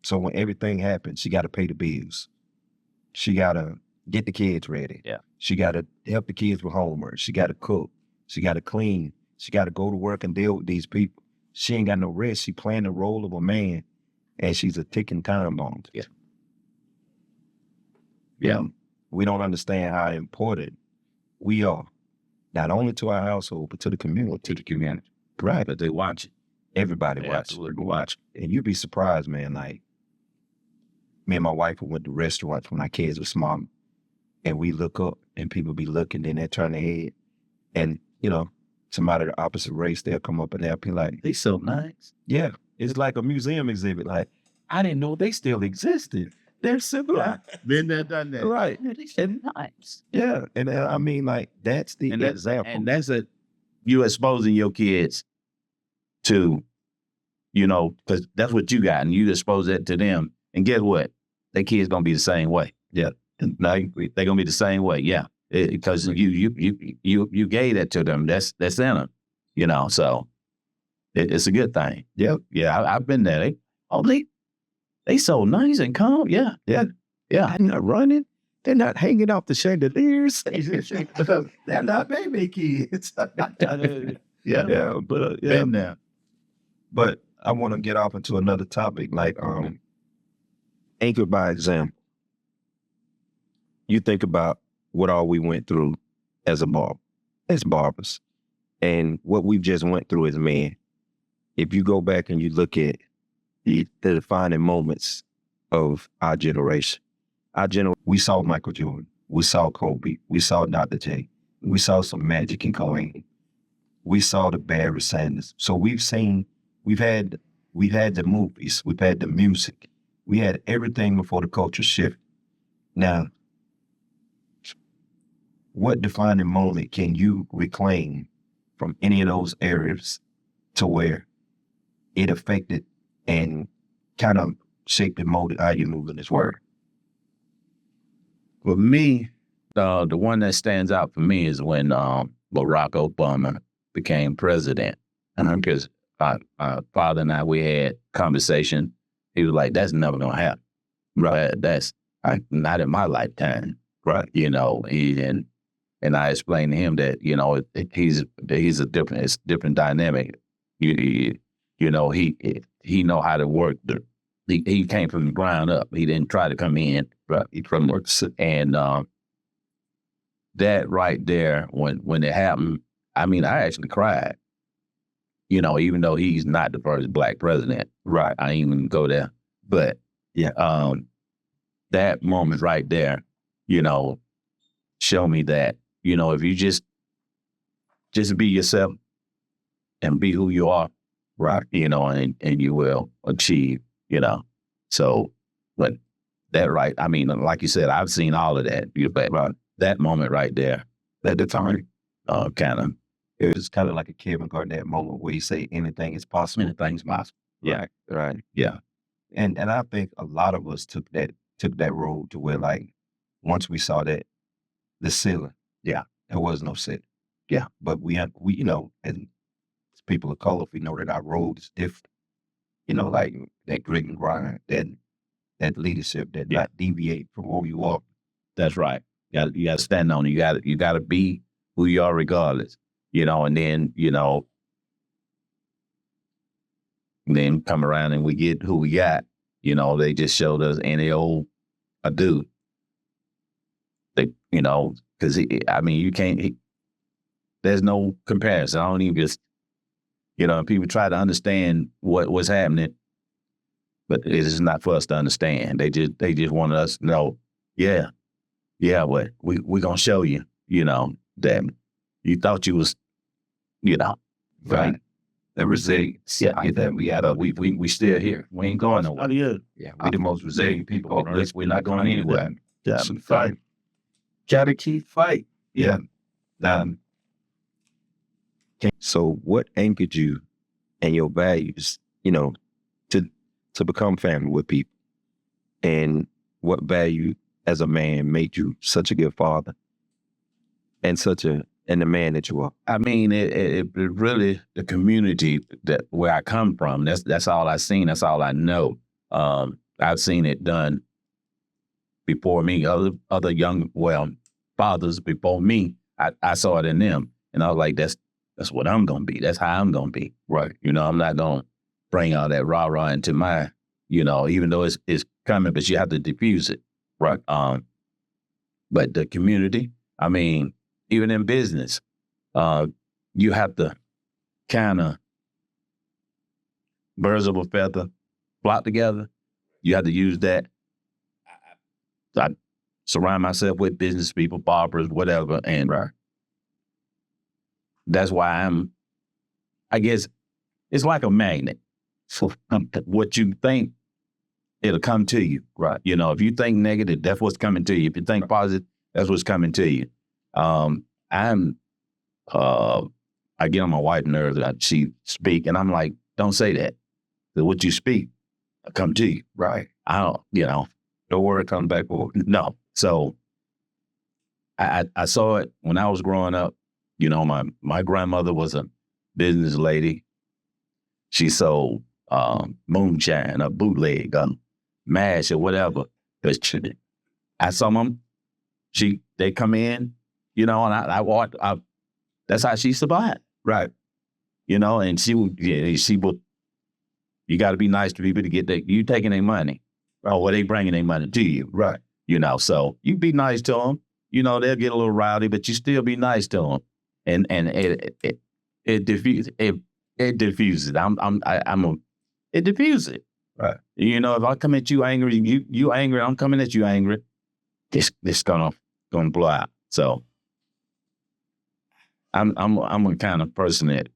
so when everything happens, she gotta pay the bills. She gotta get the kids ready. Yeah. She gotta help the kids with homework. She gotta cook. She gotta clean. She gotta go to work and deal with these people. She ain't got no rest. She playing the role of a man, and she's a ticking time bomb. Yeah. Yeah. We don't understand how important we are, not only to our household, but to the community. To the community. Right. But they watch it. Everybody They watch. absolutely watch. And you'd be surprised, man. Like, me and my wife went to restaurants when our kids were small, and we look up and people be looking, then they turn their head. And, you know, somebody of the opposite race, they'll come up and they'll be like, They so nice. yeah, it's like a museum exhibit. Like, I didn't know they still existed. They're civilized. Been there, done that. Right. They so nice. Yeah. And I mean, like, that's the example. And that's you exposing your kids to, you know, because that's what you got, and you expose that to them. And guess what? Their kids gonna be the same way. Yeah. No, they're gonna be the same way. Yeah, because you gave that to them. That's in them. You know, so it's a good thing. Yeah. Yeah, I've been there. They so nice and calm. Yeah. They're not running. They're not hanging off the chandeliers. They're not baby kids. Yeah. But Been there. But I want to get off into another topic, like anchored by example. You think about what all we went through as barbers, and what we've just went through as men. If you go back and you look at the defining moments of our generation, we saw Michael Jordan, we saw Kobe, we saw Dr. J, we saw some Magic and Kareem, we saw the Barry Sanders. So we've had the movies, we've had the music, we had everything before the culture shift. Now, what defining moment can you reclaim from any of those areas to where it affected and kind of shaped and molded how you move in this world? For me, the one that stands out for me is when Barack Obama became president. And because my father and we had conversation, he was like, "That's never gonna happen. Right? That's not in my lifetime." Right. You know, and I explained to him that, you know, he's a different dynamic. You know, he know how to work. He came from the ground up. He didn't try to come in. Right. And that right there, when it happened, I mean, I actually cried. You know, even though he's not the first Black president. Right. I didn't even go there. But that moment right there, you know, show me that, you know, if you just be yourself and be who you are, right, you know, and you will achieve, you know. So, but that right, I mean, like you said, I've seen all of that. But that moment right there, At the time, kind of, it was kind of like a Kevin Garnett moment where you say anything is possible. anything's possible. Yeah. Right. Yeah. And I think a lot of us took that road to where, like, once we saw that, the ceiling, there was no ceiling. Yeah. But we you know, as people of color, we know that our road is different. You know, like that grit and grind, that leadership, that not deviate from who you are. That's right. You got to stand on it. You got to be who you are regardless. You know, and then, you know, Then come around and we get who we got. You know, they just showed us any old a dude. They, you know, because I mean, you can't. There's no comparison. I don't even just, you know, people try to understand what was happening, but it is not for us to understand. They just wanted us to know, yeah, what we gonna show you, you know, that you thought you was, you know, right. The resilience, yeah, that we had, we still here. We ain't going nowhere. Yeah, we the most resilient people on earth. We're not going anywhere. Yeah, fight. Gotta keep fight. Yeah. So what anchored you and your values, you know, to become family with people? And what value as a man made you such a good father and the man that you are? I mean, it really, the community that where I come from, that's all I've seen. That's all I know. I've seen it done before me. Other young, fathers before me, I saw it in them. And I was like, that's what I'm going to be. That's how I'm going to be. Right. You know, I'm not going to bring all that rah-rah into my, you know, even though it's coming, but you have to diffuse it. Right. But the community, I mean, even in business, you have to kind of birds of a feather flock together. You have to use that. I surround myself with business people, barbers, whatever, and that's why I guess it's like a magnet. So what you think, it'll come to you. Right. You know, if you think negative, that's what's coming to you. If you think positive, that's what's coming to you. I get on my wife's nerves. She speak, and I'm like, don't say that. What you speak, will come to you. Right. I don't, you know, no word comes back forward. No. So I saw it when I was growing up. You know, my grandmother was a business lady. She sold moonshine, a bootleg, mash or whatever. I saw them. They come in, you know, and I walked. That's how she survived. Right. You know, and she would. You got to be nice to people to get that. You taking their money, or they bringing their money to you. Right. You know, so you be nice to them. You know, they'll get a little rowdy, but you still be nice to them. And it diffuses. It diffuses. It diffuses it. Right. You know, if I come at you angry, you angry, I'm coming at you angry. This gonna blow out. So I'm a kind of person that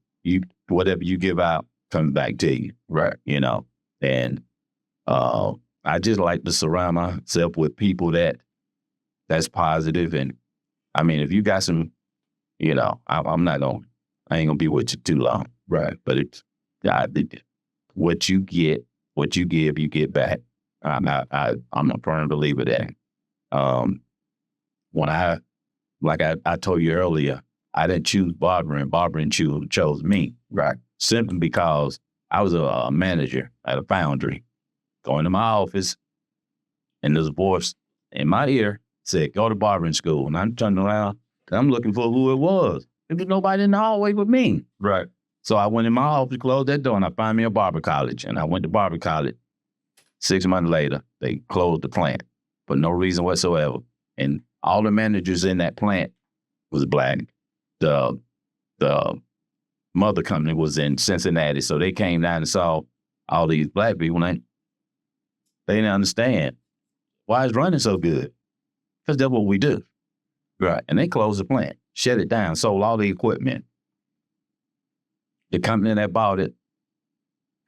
whatever you give out comes back to you. Right. You know, and I just like to surround myself with people that's positive. And I mean, if you got some, you know, I ain't gonna be with you too long. Right. But what you get, what you give, you get back. I'm a firm believer that. When I told you earlier, I didn't choose barbering. Barbering chose me. Right. Simply because I was a manager at a foundry. Going to my office, and there's a voice in my ear said, "Go to barbering school." And I'm turning around, and I'm looking for who it was. There was nobody in the hallway but me. Right. So I went in my office, closed that door, and I found me a barber college. And I went to barber college. 6 months later, they closed the plant for no reason whatsoever. And all the managers in that plant was black. The mother company was in Cincinnati, so they came down and saw all these black people, and they didn't understand why it's running so good. Because that's what we do. Right. And they closed the plant, shut it down, sold all the equipment. The company that bought it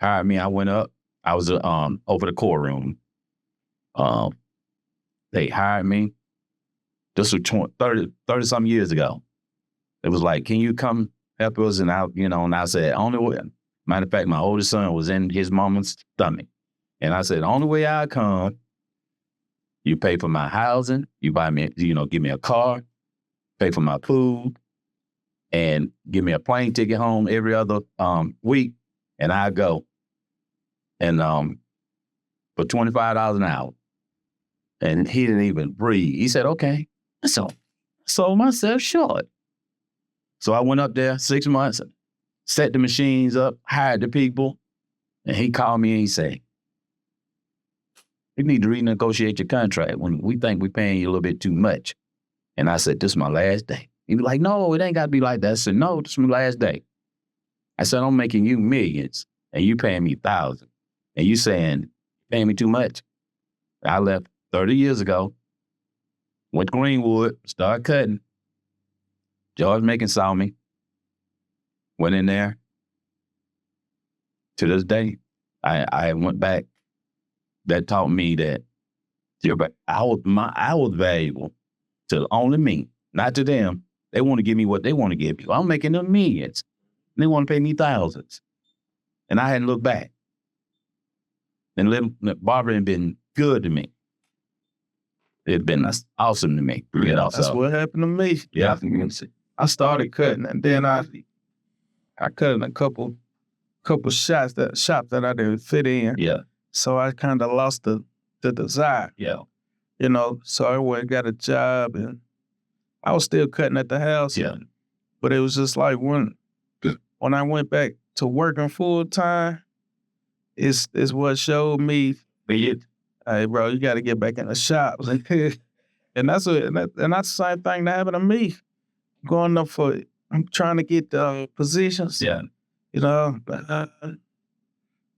hired me. I went up. I was over the courtroom. They hired me. This was 30-something years ago. It was like, can you come help us? And I said, only way. Matter of fact, my oldest son was in his mama's stomach. And I said, the only way I come, you pay for my housing, you buy me, give me a car, pay for my food, and give me a plane ticket home every other week, and I go. And for $25 an hour. And he didn't even breathe. He said, okay. So sold myself short. So I went up there 6 months, set the machines up, hired the people, And he called me and he said, "You need to renegotiate your contract when we think we're paying you a little bit too much." And I said, "This is my last day." He was like, "No, it ain't got to be like that." I said, "No, this is my last day." I said, "I'm making you millions and you paying me thousands. And you saying, paying me too much." I left 30 years ago, went to Greenwood, started cutting. George Macon saw me, went in there. To this day, I went back. That taught me that I was valuable to only me, not to them. They want to give me what they want to give me. I'm making them millions. And they want to pay me thousands. And I hadn't looked back. And Barbara had been good to me. It's been awesome to me. You know, That's what happened to me. Yeah. I started cutting, and then I cut in a couple shops that I didn't fit in. Yeah. So I kind of lost the desire. Yeah. You know, so I went and got a job, and I was still cutting at the house. Yeah. But it was just like when I went back to working full time, it's what showed me, hey bro, you got to get back in the shop. And that's the same thing that happened to me. I'm trying to get positions. Yeah. You know, but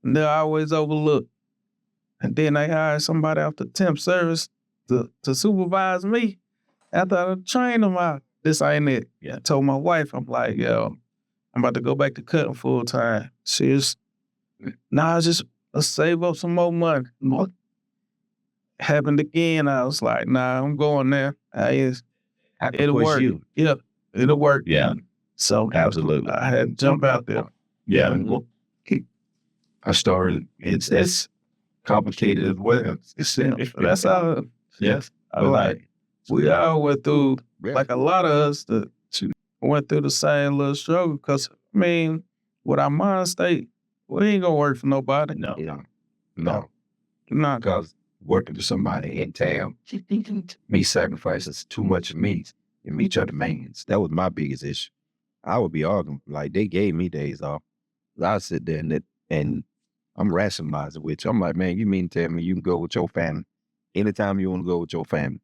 they're always overlooked. And then they hired somebody off the temp service to supervise me. After I trained them out, this ain't it. Yeah. I told my wife, I'm like, yo, I'm about to go back to cutting full time. Let's save up some more money. Happened again. I was like, nah, I'm going there. It'll work. Yeah, it'll work. Yeah. So Absolutely. I had to jump out there. Yeah. I started, it's complicated as well. That's how. Yes. I like. We all went through, like a lot of us, went through the same little struggle. Because I mean, with our mind state, we ain't gonna work for nobody. No. No, Not because working for somebody in town, me sacrifices too much of me and meet your demands. That was my biggest issue. I would be arguing. Like, they gave me days off. I'd sit there and I'm rationalizing with you. I'm like, man, you mean to tell me you can go with your family anytime you want to go with your family.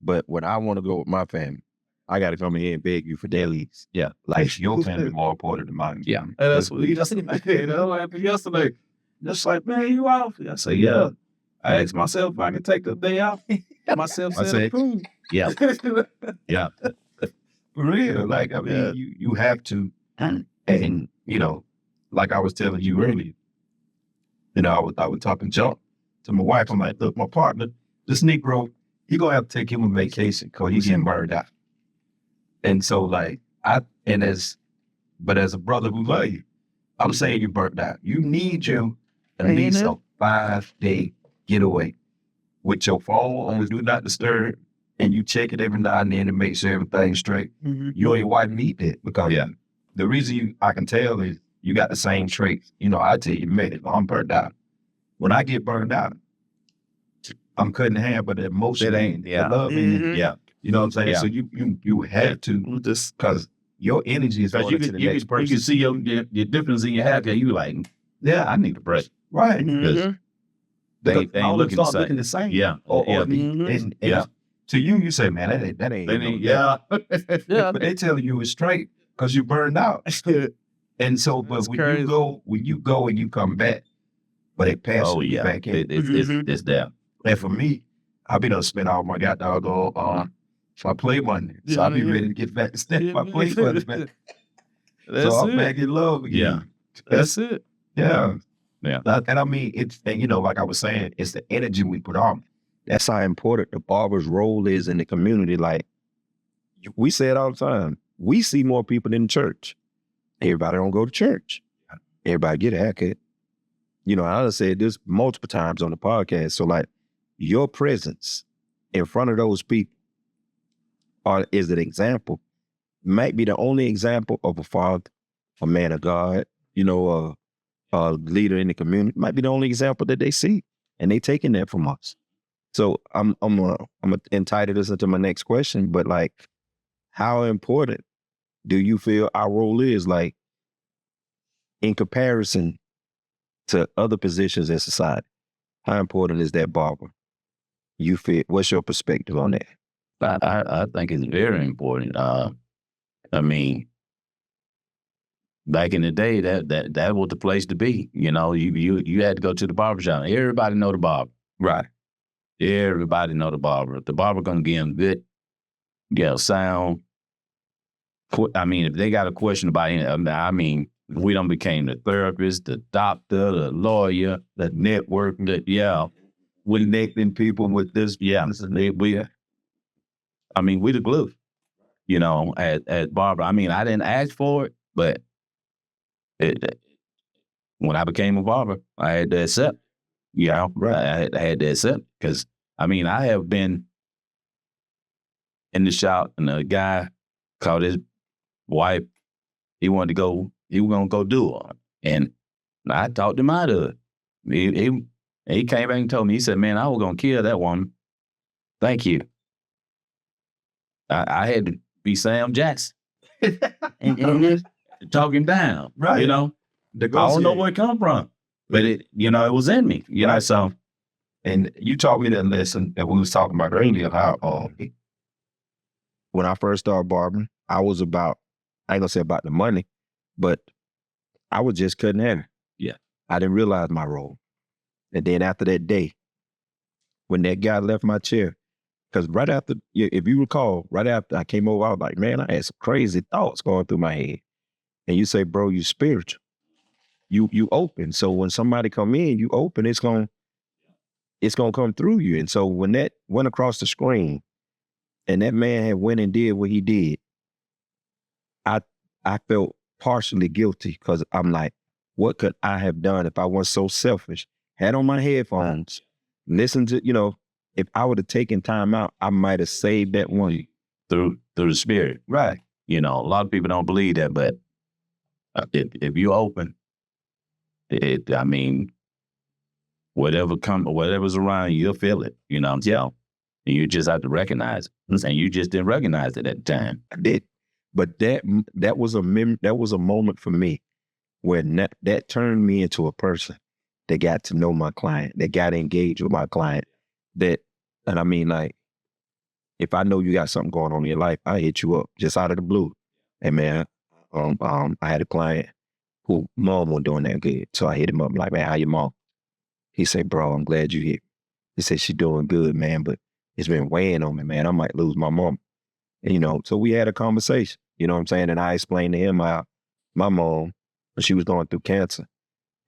But when I want to go with my family, I got to come in here and beg you for days. Yeah. Like, your family more important than mine. Yeah. And that's what he just said. That happened yesterday. Just like, man, you off? I say, yeah. I asked myself if I could take the day off. Myself said, approved. Yeah. Yeah. For real. Like, I mean, you have to. And, you know, like I was telling you earlier, you know, I was talking junk to my wife. I'm like, look, my partner, this Negro, he gonna have to take him on vacation because he's getting burned out. And so, like, as a brother who love you, I'm saying you're burnt out. You need you at least a 5-day getaway with your phone on do not disturb, and you check it every now and then to make sure everything's straight. Mm-hmm. You and your wife need that because the reason I can tell is you got the same traits. You know, I tell you, man, I'm burnt out. When I get burned out, I'm cutting hair, but the emotion ain't. The love ain't. Yeah. You know what I'm saying? Yeah. So you have to just because your energy is going to the next person. You can see your difference in your haircut. You like, yeah, I need a break. Right. Mm-hmm. They ain't looking the same. Yeah. And to you say, man, that ain't. Yeah. But they tell you it's straight because you burned out. And so, but when you go and you come back, but it passes you back in. It's there. And for me, I be done spent all my goddamn my play money. So I be ready to get back to step my play money, man. So I'm back in love again. Yeah. That's it. Yeah. Yeah. And I mean, and you know, like I was saying, it's the energy we put on. That's how important the barber's role is in the community. Like, we say it all the time. We see more people in church. Everybody don't go to church. Everybody get a haircut. You know, I said this multiple times on the podcast. So, like, your presence in front of those people is an example. Might be the only example of a father, a man of God, you know, a leader in the community. Might be the only example that they see, and they taking that from us. So I'm gonna entitle this into my next question, but like, how important do you feel our role is, like, in comparison to other positions in society. How important is that barber? You feel, what's your perspective on that? I think it's very important. I mean, back in the day, that was the place to be. You know, you had to go to the barbershop. Everybody know the barber. Right. Everybody know the barber. The barber gonna give them good, sound. I mean, if they got a question about it, I mean, we done became the therapist, the doctor, the lawyer, the network, we're connecting people with this. Yeah, I mean, we the glue, at barber. I mean, I didn't ask for it, but when I became a barber, I had to accept. Right. I had to accept because, I mean, I have been in the shop and a guy called his wife. He was going to go do it. And I talked him out of it. He came back and told me, he said, man, I was going to kill that woman. Thank you. I had to be Sam Jackson and talk him down, right? I don't know where it come from, but it was in me, right. So. And you taught me that lesson that we was talking about earlier, how when I first started barbering, I was about, I ain't gonna say about the money, but I was just cutting hair. Yeah. I didn't realize my role. And then after that day, when that guy left my chair, because right after, if you recall, right after I came over, I was like, man, I had some crazy thoughts going through my head. And you say, bro, you spiritual. You open. So when somebody come in, you open, it's gonna come through you. And so when that went across the screen and that man had went and did what he did, I felt partially guilty because I'm like, what could I have done if I wasn't so selfish? Had on my headphones, listened to, if I would have taken time out, I might have saved that one. Through the spirit. Right. A lot of people don't believe that, but if you open, I mean, whatever's around you, you'll feel it, And you just have to recognize it. And you just didn't recognize it at the time. I did. But that was a moment for me where that turned me into a person that got to know my client, that got engaged with my client. And I mean, like, if I know you got something going on in your life, I hit you up just out of the blue. Hey man, I had a client who mom wasn't doing that good. So I hit him up like, man, how your mom? He said, bro, I'm glad you here. He said, she doing good, man, but it's been weighing on me, man. I might lose my mom. And, so we had a conversation, you know what I'm saying? And I explained to him how my mom, she was going through cancer.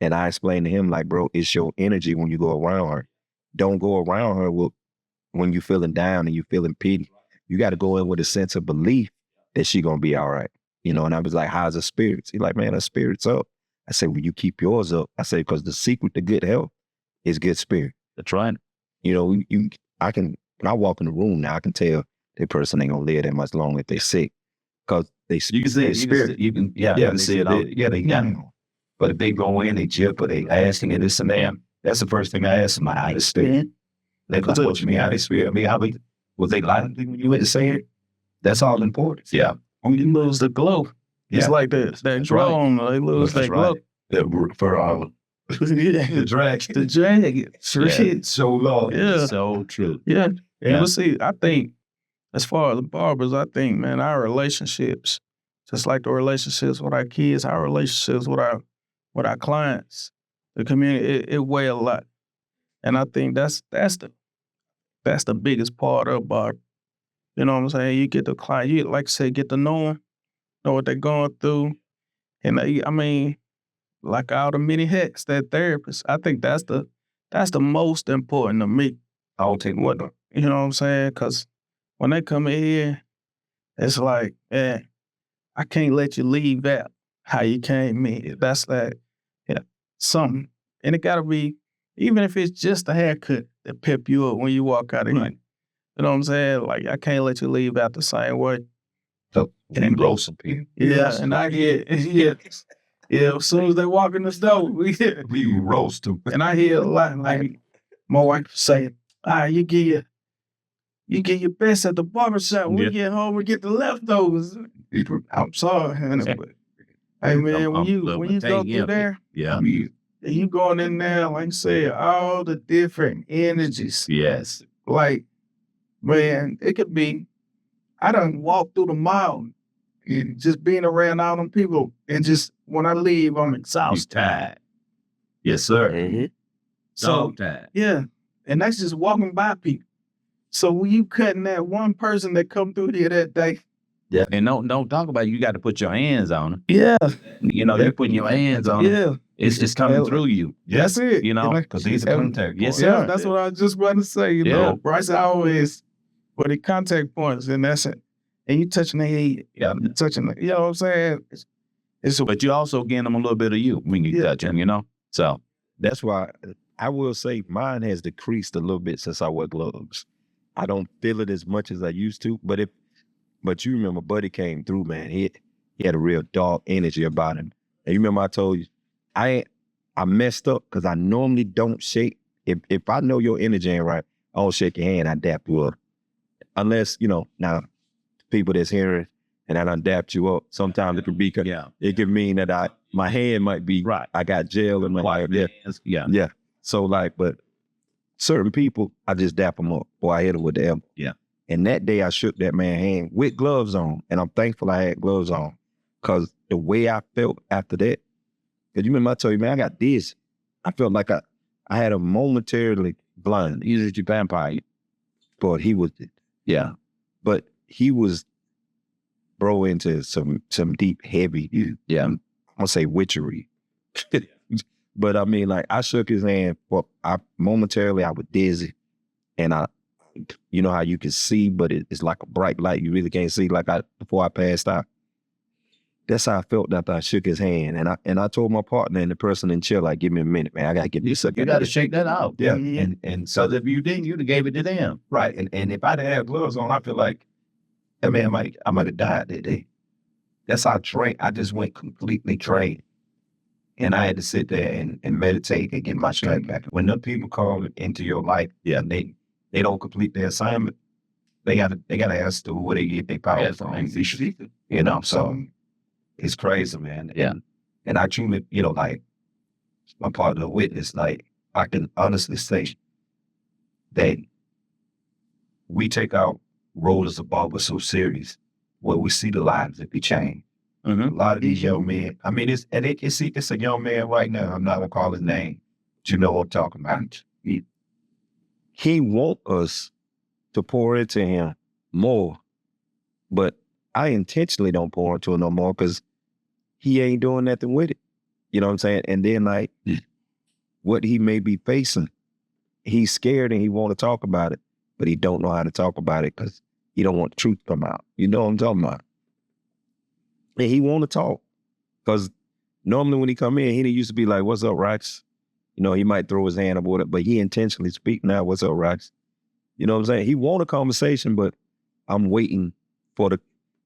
And I explained to him, like, bro, it's your energy when you go around her. Don't go around her when you're feeling down and you're feeling pity. You got to go in with a sense of belief that she going to be all right. And I was like, how's her spirits? He's like, man, her spirits up. I said, well, you keep yours up. I said, because the secret to good health is good spirit. That's right. When I walk in the room now, I can tell that person ain't gonna live that much longer if they sick. Because you can see spirit. You can see it out. Yeah, they got it. But if they go in, they jip or they asking and this and that, that's the first thing I ask them, how they spirit. They go, what you mean, how they spirit? I mean, was they lying when you went to say it? That's all important. Yeah. When you lose the glow, it's like that glow on, they lose that glow. The drag. Shit. So long. Yeah. So true. Yeah. But see, I think as far as the barbers, I think, man, our relationships, just like the relationships with our kids, our relationships with our clients, the community, it weigh a lot. And I think that's the biggest part of barber. You know what I'm saying? You get the client, you like I said, get to know them, know what they're going through. And I mean, like all the many hats, that therapist, I think that's the most important to me. I'll take what, you know what I'm saying? Because when they come in here, it's like, I can't let you leave out how you came in. That's like, something. And it got to be, even if it's just a haircut that pep you up when you walk out of here. Right. You know what I'm saying? Like, I can't let you leave out the same way. So, and roast some people. Yeah, and I get, as soon as they walk in the store, we roast them. And I hear a lot, like my wife saying, you get your best at the barbershop. When we get home, we get the leftovers. I'm sorry, honey, but hey man, when you go through there, And you going in there, like I said, all the different energies. Yes. Like, man, it could be, I done walked through the mall and just being around all them people. And just when I leave, I'm exhausted. Tired. Yes, sir. Mhm. So, Dog tired. yeah. And that's just walking by people. So when you cutting that one person that come through here that day, Yeah. And don't talk about it. You got to put your hands on them. yeah, You know, they're putting your hands on them. yeah, It's just coming through you. that's it. You know, And because these are contact yes, points. yeah, that's what I just want to say. You Yeah. know, Bryce always for the contact points, and that's it. And you touching the head, Yeah. you touching the, you know what I'm saying? It's But you also getting them a little bit of you when you touch them, you know? So, That's why I will say mine has decreased a little bit since I wear gloves. I don't feel it as much as I used to, but you remember Buddy came through, man. He had a real dog energy about him. And you remember I told you, I messed up because I normally don't shake. If I know your energy ain't right, I don't shake your hand, I dap you up. Unless, you know, now people that's hearing and I done dapped you up, sometimes it could be, it could mean that my hand might be, right. I got gel in my life. Yeah. Yeah. Yeah. So like, but certain people, I just dap them up or I hit them with the elbow. Yeah. And that day I shook that man's hand with gloves on. And I'm thankful I had gloves on because the way I felt after that, because you remember I told you, man, I got this. I felt like I had a momentarily blind. He's a vampire. But he was, Yeah. but he was, bro, into some deep, heavy, Yeah. I'm gonna say witchery. But I mean, like I shook his hand, but momentarily I was dizzy. And you know how you can see, but it's like a bright light. You really can't see before I passed out. That's how I felt after I shook his hand. And I told my partner and the person in chair, like, give me a minute, man. I gotta get this. You got to shake that out. Yeah. And so if you didn't, you'd have gave it to them. Right. And if I didn't have gloves on, I feel like that man I might have died that day. That's how I just went completely drained. And I had to sit there and meditate and get my strength back. When the people call into your life, and they don't complete their assignment, they gotta ask to where they get their power from. You know, so it's crazy, man. Yeah. And I truly, you know, like my partner witness, like I can honestly say that we take our role as a barber so serious, where we see the lives that be changed. Mm-hmm. A lot of these young men, I mean, it's a young man right now. I'm not gonna call his name, but you know what I'm talking about. He want us to pour into him more, but I intentionally don't pour into him no more because he ain't doing nothing with it. You know what I'm saying? And then like what he may be facing, he's scared and he want to talk about it, but he don't know how to talk about it because he don't want the truth to come out. You know what I'm talking about? And he want to talk because normally when he come in, he didn't used to be like, what's up, Rox? You know, he might throw his hand up with it, but he intentionally speak now, what's up, Rox? You know what I'm saying? He want a conversation, but I'm waiting for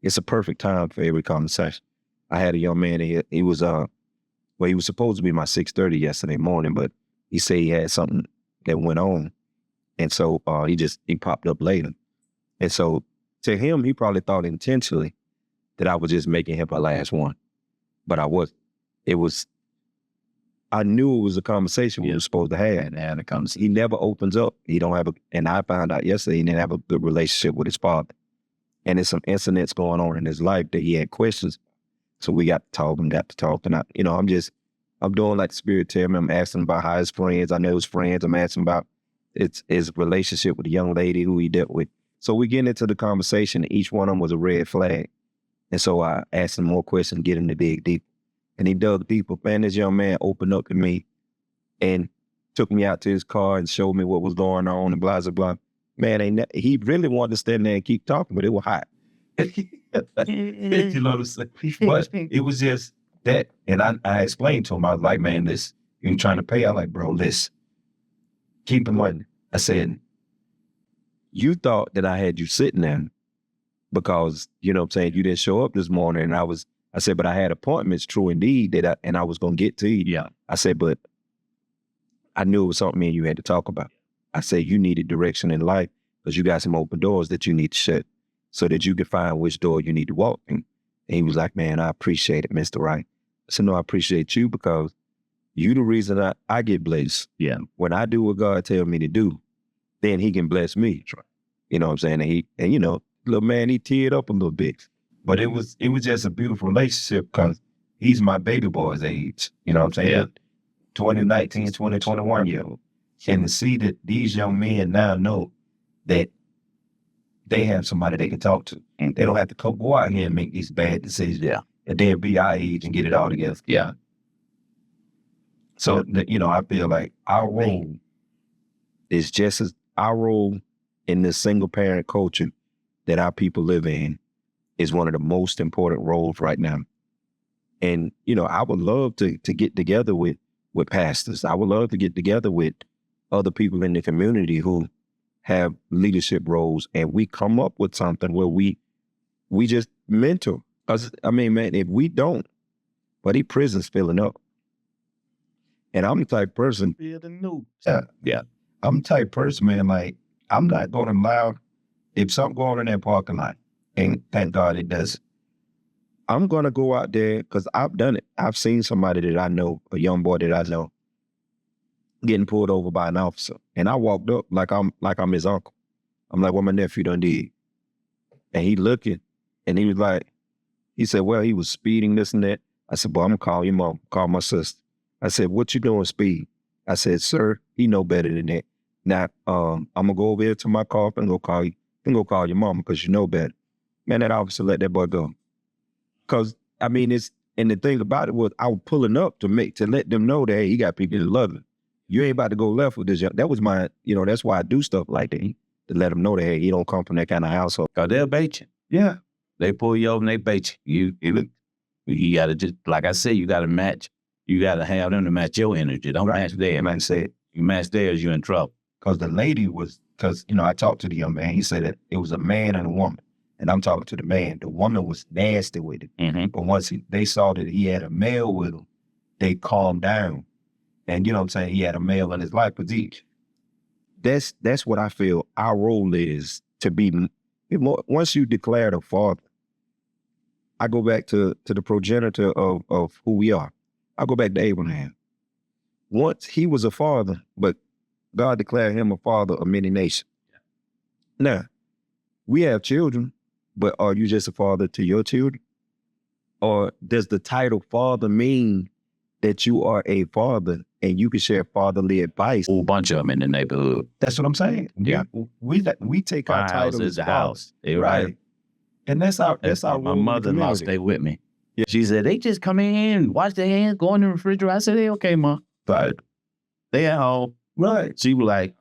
it's a perfect time for every conversation. I had a young man in here, he was he was supposed to be my 6:30 yesterday morning, but he said he had something that went on. And so he popped up later. And so to him, he probably thought intentionally that I was just making him a last one. But I was. I knew it was a conversation we were supposed to have. And it comes. He never opens up. He don't have and I found out yesterday he didn't have a good relationship with his father. And there's some incidents going on in his life that he had questions. So we got to talk. And I'm doing like the Spirit tell me. I'm asking about how his friends, I know his friends. I'm asking about his relationship with the young lady who he dealt with. So we get into the conversation. Each one of them was a red flag. And so I asked him more questions, get him to dig deep. And he dug deeper. Man, this young man opened up to me and took me out to his car and showed me what was going on and blah, blah, blah. Man, he really wanted to stand there and keep talking, but it was hot. You know what I'm saying? But it was just that. And I explained to him, I was like, man, this, you trying to pay? I'm like, bro, listen, keep in mind. I said, you thought that I had you sitting there because, you know what I'm saying, you didn't show up this morning. And I said, but I had appointments, true indeed, and I was going to get to you. Yeah. I said, but I knew it was something me and you had to talk about. I said, you needed direction in life because you got some open doors that you need to shut so that you can find which door you need to walk in. And he was like, man, I appreciate it, Mr. Wright. I said, no, I appreciate you because You the reason I get blessed. Yeah. When I do what God tell me to do, then he can bless me. You know what I'm saying? And you know, little man, he teared up a little bit. But it was just a beautiful relationship because he's my baby boy's age. You know what I'm saying? Yeah. 2019, 2021 year old. And to see that these young men now know that they have somebody they can talk to. And they don't have to go out here and make these bad decisions. Yeah. And then be our age and get it all together. Yeah. So, you know, I feel like our role is just as our role in this single parent culture that our people live in is one of the most important roles right now. And, you know, I would love to get together with pastors. I would love to get together with other people in the community who have leadership roles, and we come up with something where we just mentor. Because, I mean, man, if we don't, but these prisons filling up. And I'm the type person. Feel the news. Yeah. I'm the type person, man, like, I'm not going to allow, if something going on in that parking lot, and thank God it does, I'm going to go out there because I've done it. I've seen somebody that I know, a young boy that I know, getting pulled over by an officer. And I walked up like I'm his uncle. I'm like, what my nephew done did. And he looking, and he was like, he said, well, he was speeding, this and that. I said, boy, I'm going to call your mom, call my sister. I said, what you doing speed? I said, sir, he know better than that. Now, I'm going to go over here to my car and go call you. And go call your mama because you know better. Man, that officer let that boy go. Because, I mean, and the thing about it was I was pulling up to let them know that, hey, he got people that love him. You ain't about to go left with this. That was my, you know, that's why I do stuff like that, to let them know that, hey, he don't come from that kind of household. Because they'll bait you. Yeah. They pull you over and they bait you. You got to just, like I said, you got to match. You got to have them to match your energy. Don't match theirs. Man said, you match theirs, you're in trouble. Because the lady was, you know, I talked to the young man. He said that it was a man and a woman. And I'm talking to the man. The woman was nasty with it. Mm-hmm. But once they saw that he had a male with him, they calmed down. And you know what I'm saying? He had a male in his life. But that's what I feel our role is, to be, once you declare the father, I go back to the progenitor of who we are. I go back to Abraham. Once he was a father, but God declared him a father of many nations. Now, we have children, but are you just a father to your children? Or does the title father mean that you are a father and you can share fatherly advice? A whole bunch of them in the neighborhood. That's what I'm saying. Yeah. We take our title as the father. house. Right. And that's our My role in the mother-in-law community. stay with me. Yeah. She said, they just come in, wash their hands, go in the refrigerator. I said, hey, okay, Ma. Right. They at home. Right. She was like,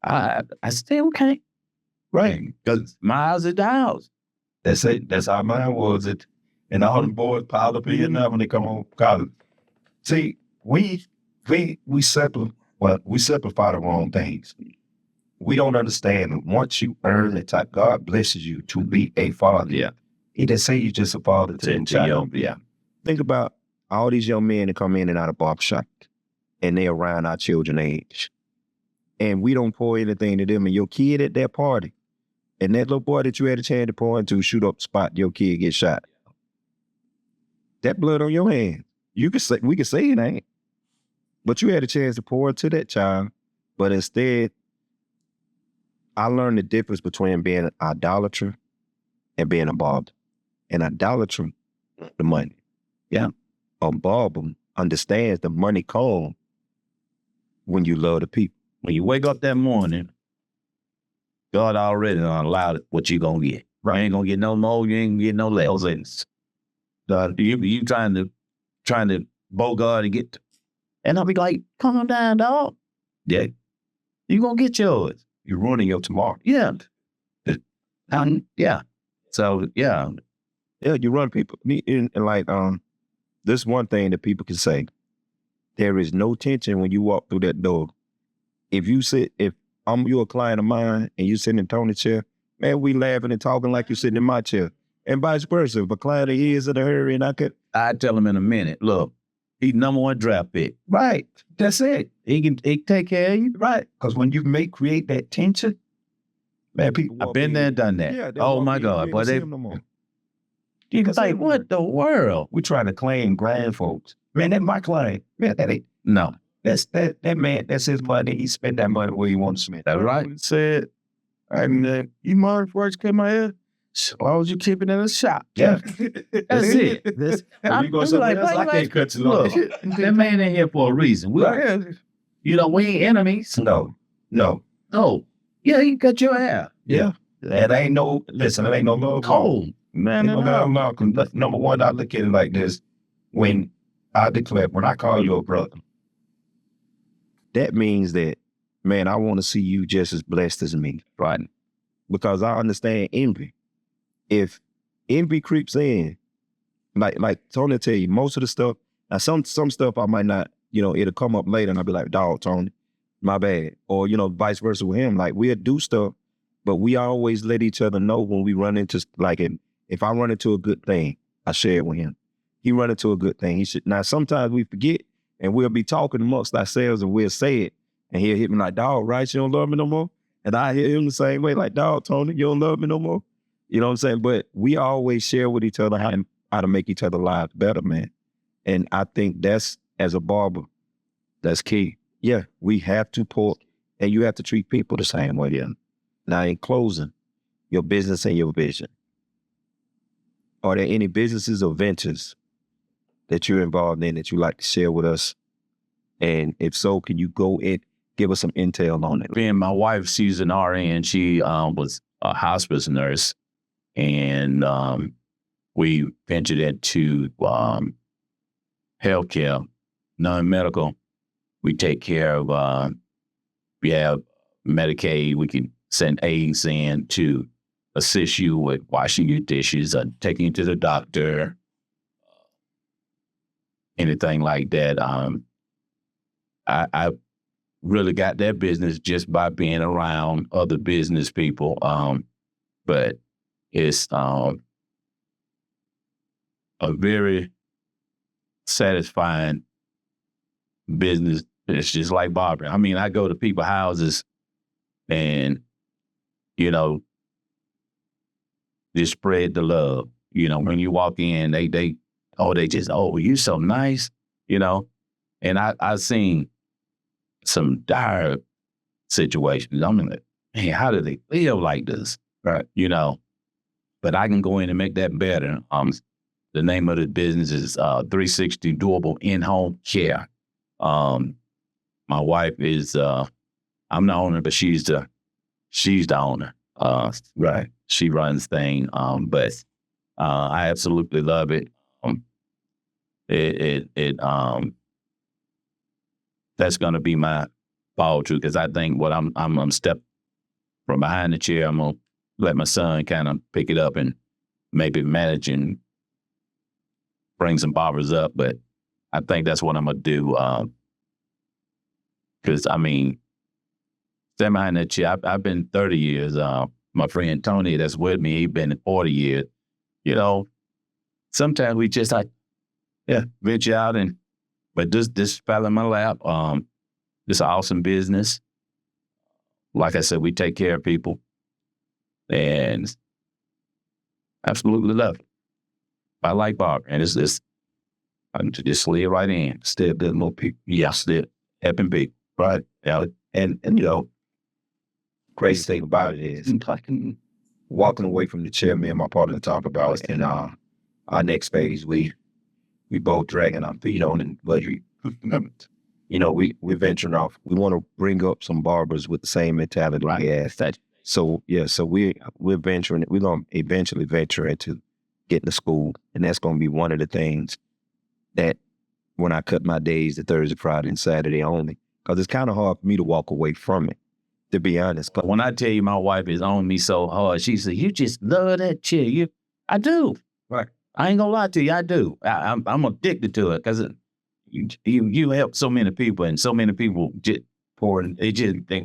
I said, okay. Right. Because my house is the house. That's it. That's how mine was. It, and all the boys piled up here now when they come home from college. See, we simplify the wrong things. We don't understand that once you earn the type, God blesses you to be a father. Yeah. He didn't say you're just a father to a child. Yeah. Think about all these young men that come in and out of barbershop, and they're around our children age. And we don't pour anything to them, and your kid at that party, and that little boy that you had a chance to pour into, shoot up the spot, your kid get shot. That blood on your hands. We can say it ain't. But you had a chance to pour into that child, but instead, I learned the difference between being an idolater and being a barber. An idolater, the money. Yeah. A barber understands the money comes when you love the people. When you wake up that morning, God already allowed what you gonna get. Right. You ain't gonna get no more, you ain't gonna get no less. You trying to bogart and get, and I'll be like, calm down, dog. Yeah. You gonna get yours. You're ruining your tomorrow. Yeah. Yeah. So, yeah. Yeah, you run people. And like, this one thing that people can say, there is no tension when you walk through that door. If you're a client of mine and you sitting in Tony's chair, man, we laughing and talking like you're sitting in my chair. And vice versa. If a client is in a hurry and I tell him in a minute, look, he's #1 draft pick. Right. That's it. He can take care of you. Right. Because when you create that tension, man, people I've been there and done that. Yeah, oh my God. Boy, You can think, what the world? We trying to claim grand folks. Man, that's my claim. Man, that ain't. No, That's that man. That's his money. He spent that money where he wants to spend. that's right. He said, and you mind if I keep my hair? Why was you keeping it in the shop? Yeah. That's it. I'm like, I can't cut you look, off. that man ain't here for a reason. We ain't enemies. No. Oh, yeah, he cut your hair. Yeah. It ain't no, listen, it ain't no love. Cold. Man, number one, I look at it like this. When I declare, when I call you a brother, That means that, man, I want to see you just as blessed as me, right? Because I understand envy. If envy creeps in, like Tony tell you, most of the stuff, now some stuff I might not, it'll come up later and I'll be like, dog, Tony, my bad. Or, vice versa with him. Like, we'll do stuff, but we always let each other know when we run into, like, if I run into a good thing, I share it with him. He run into a good thing. He should. Now, sometimes we forget and we'll be talking amongst ourselves and we'll say it and he'll hit me like, dog, right, you don't love me no more? And I hear him the same way, like, dog, Tony, you don't love me no more? You know what I'm saying? But we always share with each other how to make each other's lives better, man. And I think that's, as a barber, that's key. Yeah, we have to and you have to treat people the same way. Yeah. Now, in closing, your business and your vision. Are there any businesses or ventures that you're involved in that you like to share with us? And if so, can you go and give us some intel on it? Being my wife, she's an RN. She was a hospice nurse. And we ventured into healthcare, non-medical. We take care of, we have Medicaid. We can send aides in to assist you with washing your dishes, taking you to the doctor, anything like that. I really got that business just by being around other business people. But it's a very satisfying business. It's just like barbering. I mean, I go to people's houses and, just spread the love. When you walk in, they just, you so nice, And I've seen some dire situations. I'm like, man, how do they live like this? Right. But I can go in and make that better. The name of the business is 360 Doable In-Home Care. My wife is, I'm the owner, but she's the owner. Right. She runs things, but I absolutely love it. That's gonna be my follow through, because I think what I'm gonna step from behind the chair. I'm gonna let my son kind of pick it up and maybe manage and bring some barbers up. But I think that's what I'm gonna do. Because I mean, stand behind that chair. I've been 30 years. My friend Tony, that's with me, he's been 40 years. Sometimes we just venture out but this fell in my lap. This is an awesome business. Like I said, we take care of people, and absolutely love it. I like barber, and it's I just slid right in. Still good little people. Yeah, still helping people. Right. Yeah. And crazy thing about it is walking away from the chair, me and my partner talk about it, and our next phase, we both dragging our feet on it, but we're venturing off. We want to bring up some barbers with the same mentality we have. So we're venturing. We're going to eventually venture into getting to school, and that's going to be one of the things that when I cut my days to Thursday, Friday, and Saturday only, because it's kind of hard for me to walk away from it, to be honest. But when I tell you my wife is on me so hard, she said, "You just love that chair." I do. Right. I ain't gonna lie to you. I do. I'm addicted to it because you help so many people, and so many people just pour. They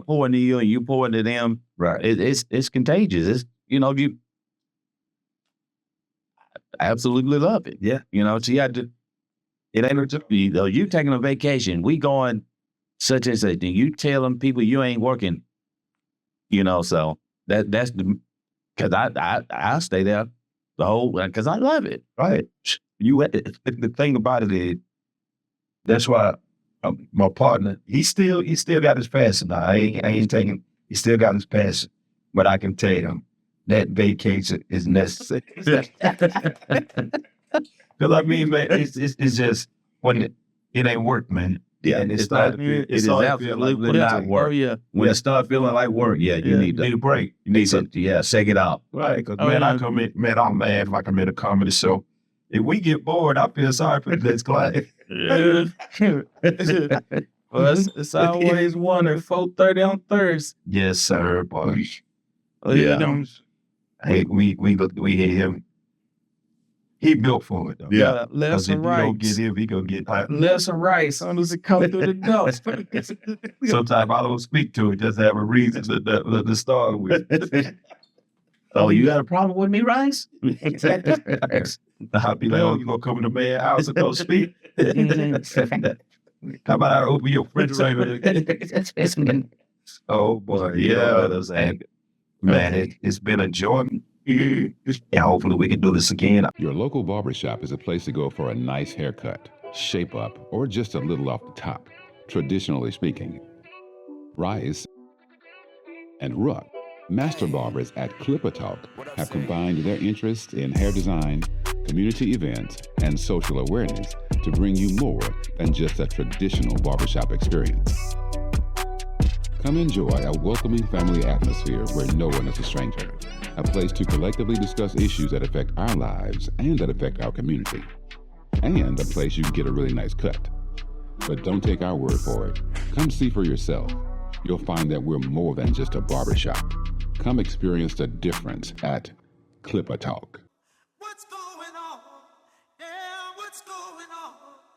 pour into you, and you pour into them. Right. It's contagious. It's you absolutely love it. Yeah. So you have to. It ain't you taking a vacation. We going such and such. You telling people you ain't working. So that's the because I stay there the whole, because I love it. Right. The thing about it is, that's why my partner, he still got his passion. Now, I ain't taking, he still got his passion, but I can tell you that vacation is necessary. Because I mean, man, it's just when it ain't work, man. Yeah, and it's not. It is absolutely not work. Oh yeah. When it start feeling like work, you need Need a break. you need to shake it out. Right, because Oh, man, yeah. I'm mad if I commit a comedy show. If we get bored, I feel sorry for this client. Well, it's always one at 4:30 on Thursday. Yes, sir, boy. Yeah. Hey, we hit him. He built for it though. Left Because if and you don't right. get him, he gonna get hot. Left and right. As soon as it comes through the door. Sometimes I don't speak to it, just have a reason to start with. Oh, you got a problem with me, Rice? I'll be like, oh, you gonna come in the man's house and go speak? How about I open your refrigerator? Oh boy, yeah. And, man, it's been a joy. And hopefully we can do this again. Your local barbershop is a place to go for a nice haircut, shape up, or just a little off the top, traditionally speaking. Rice and Ruck, master barbers at Klippah Talk, have combined their interest in hair design, community events, and social awareness to bring you more than just a traditional barbershop experience. Come enjoy a welcoming family atmosphere where no one is a stranger. A place to collectively discuss issues that affect our lives and that affect our community. And a place you can get a really nice cut. But don't take our word for it. Come see for yourself. You'll find that we're more than just a barbershop. Come experience the difference at Klippah Talk.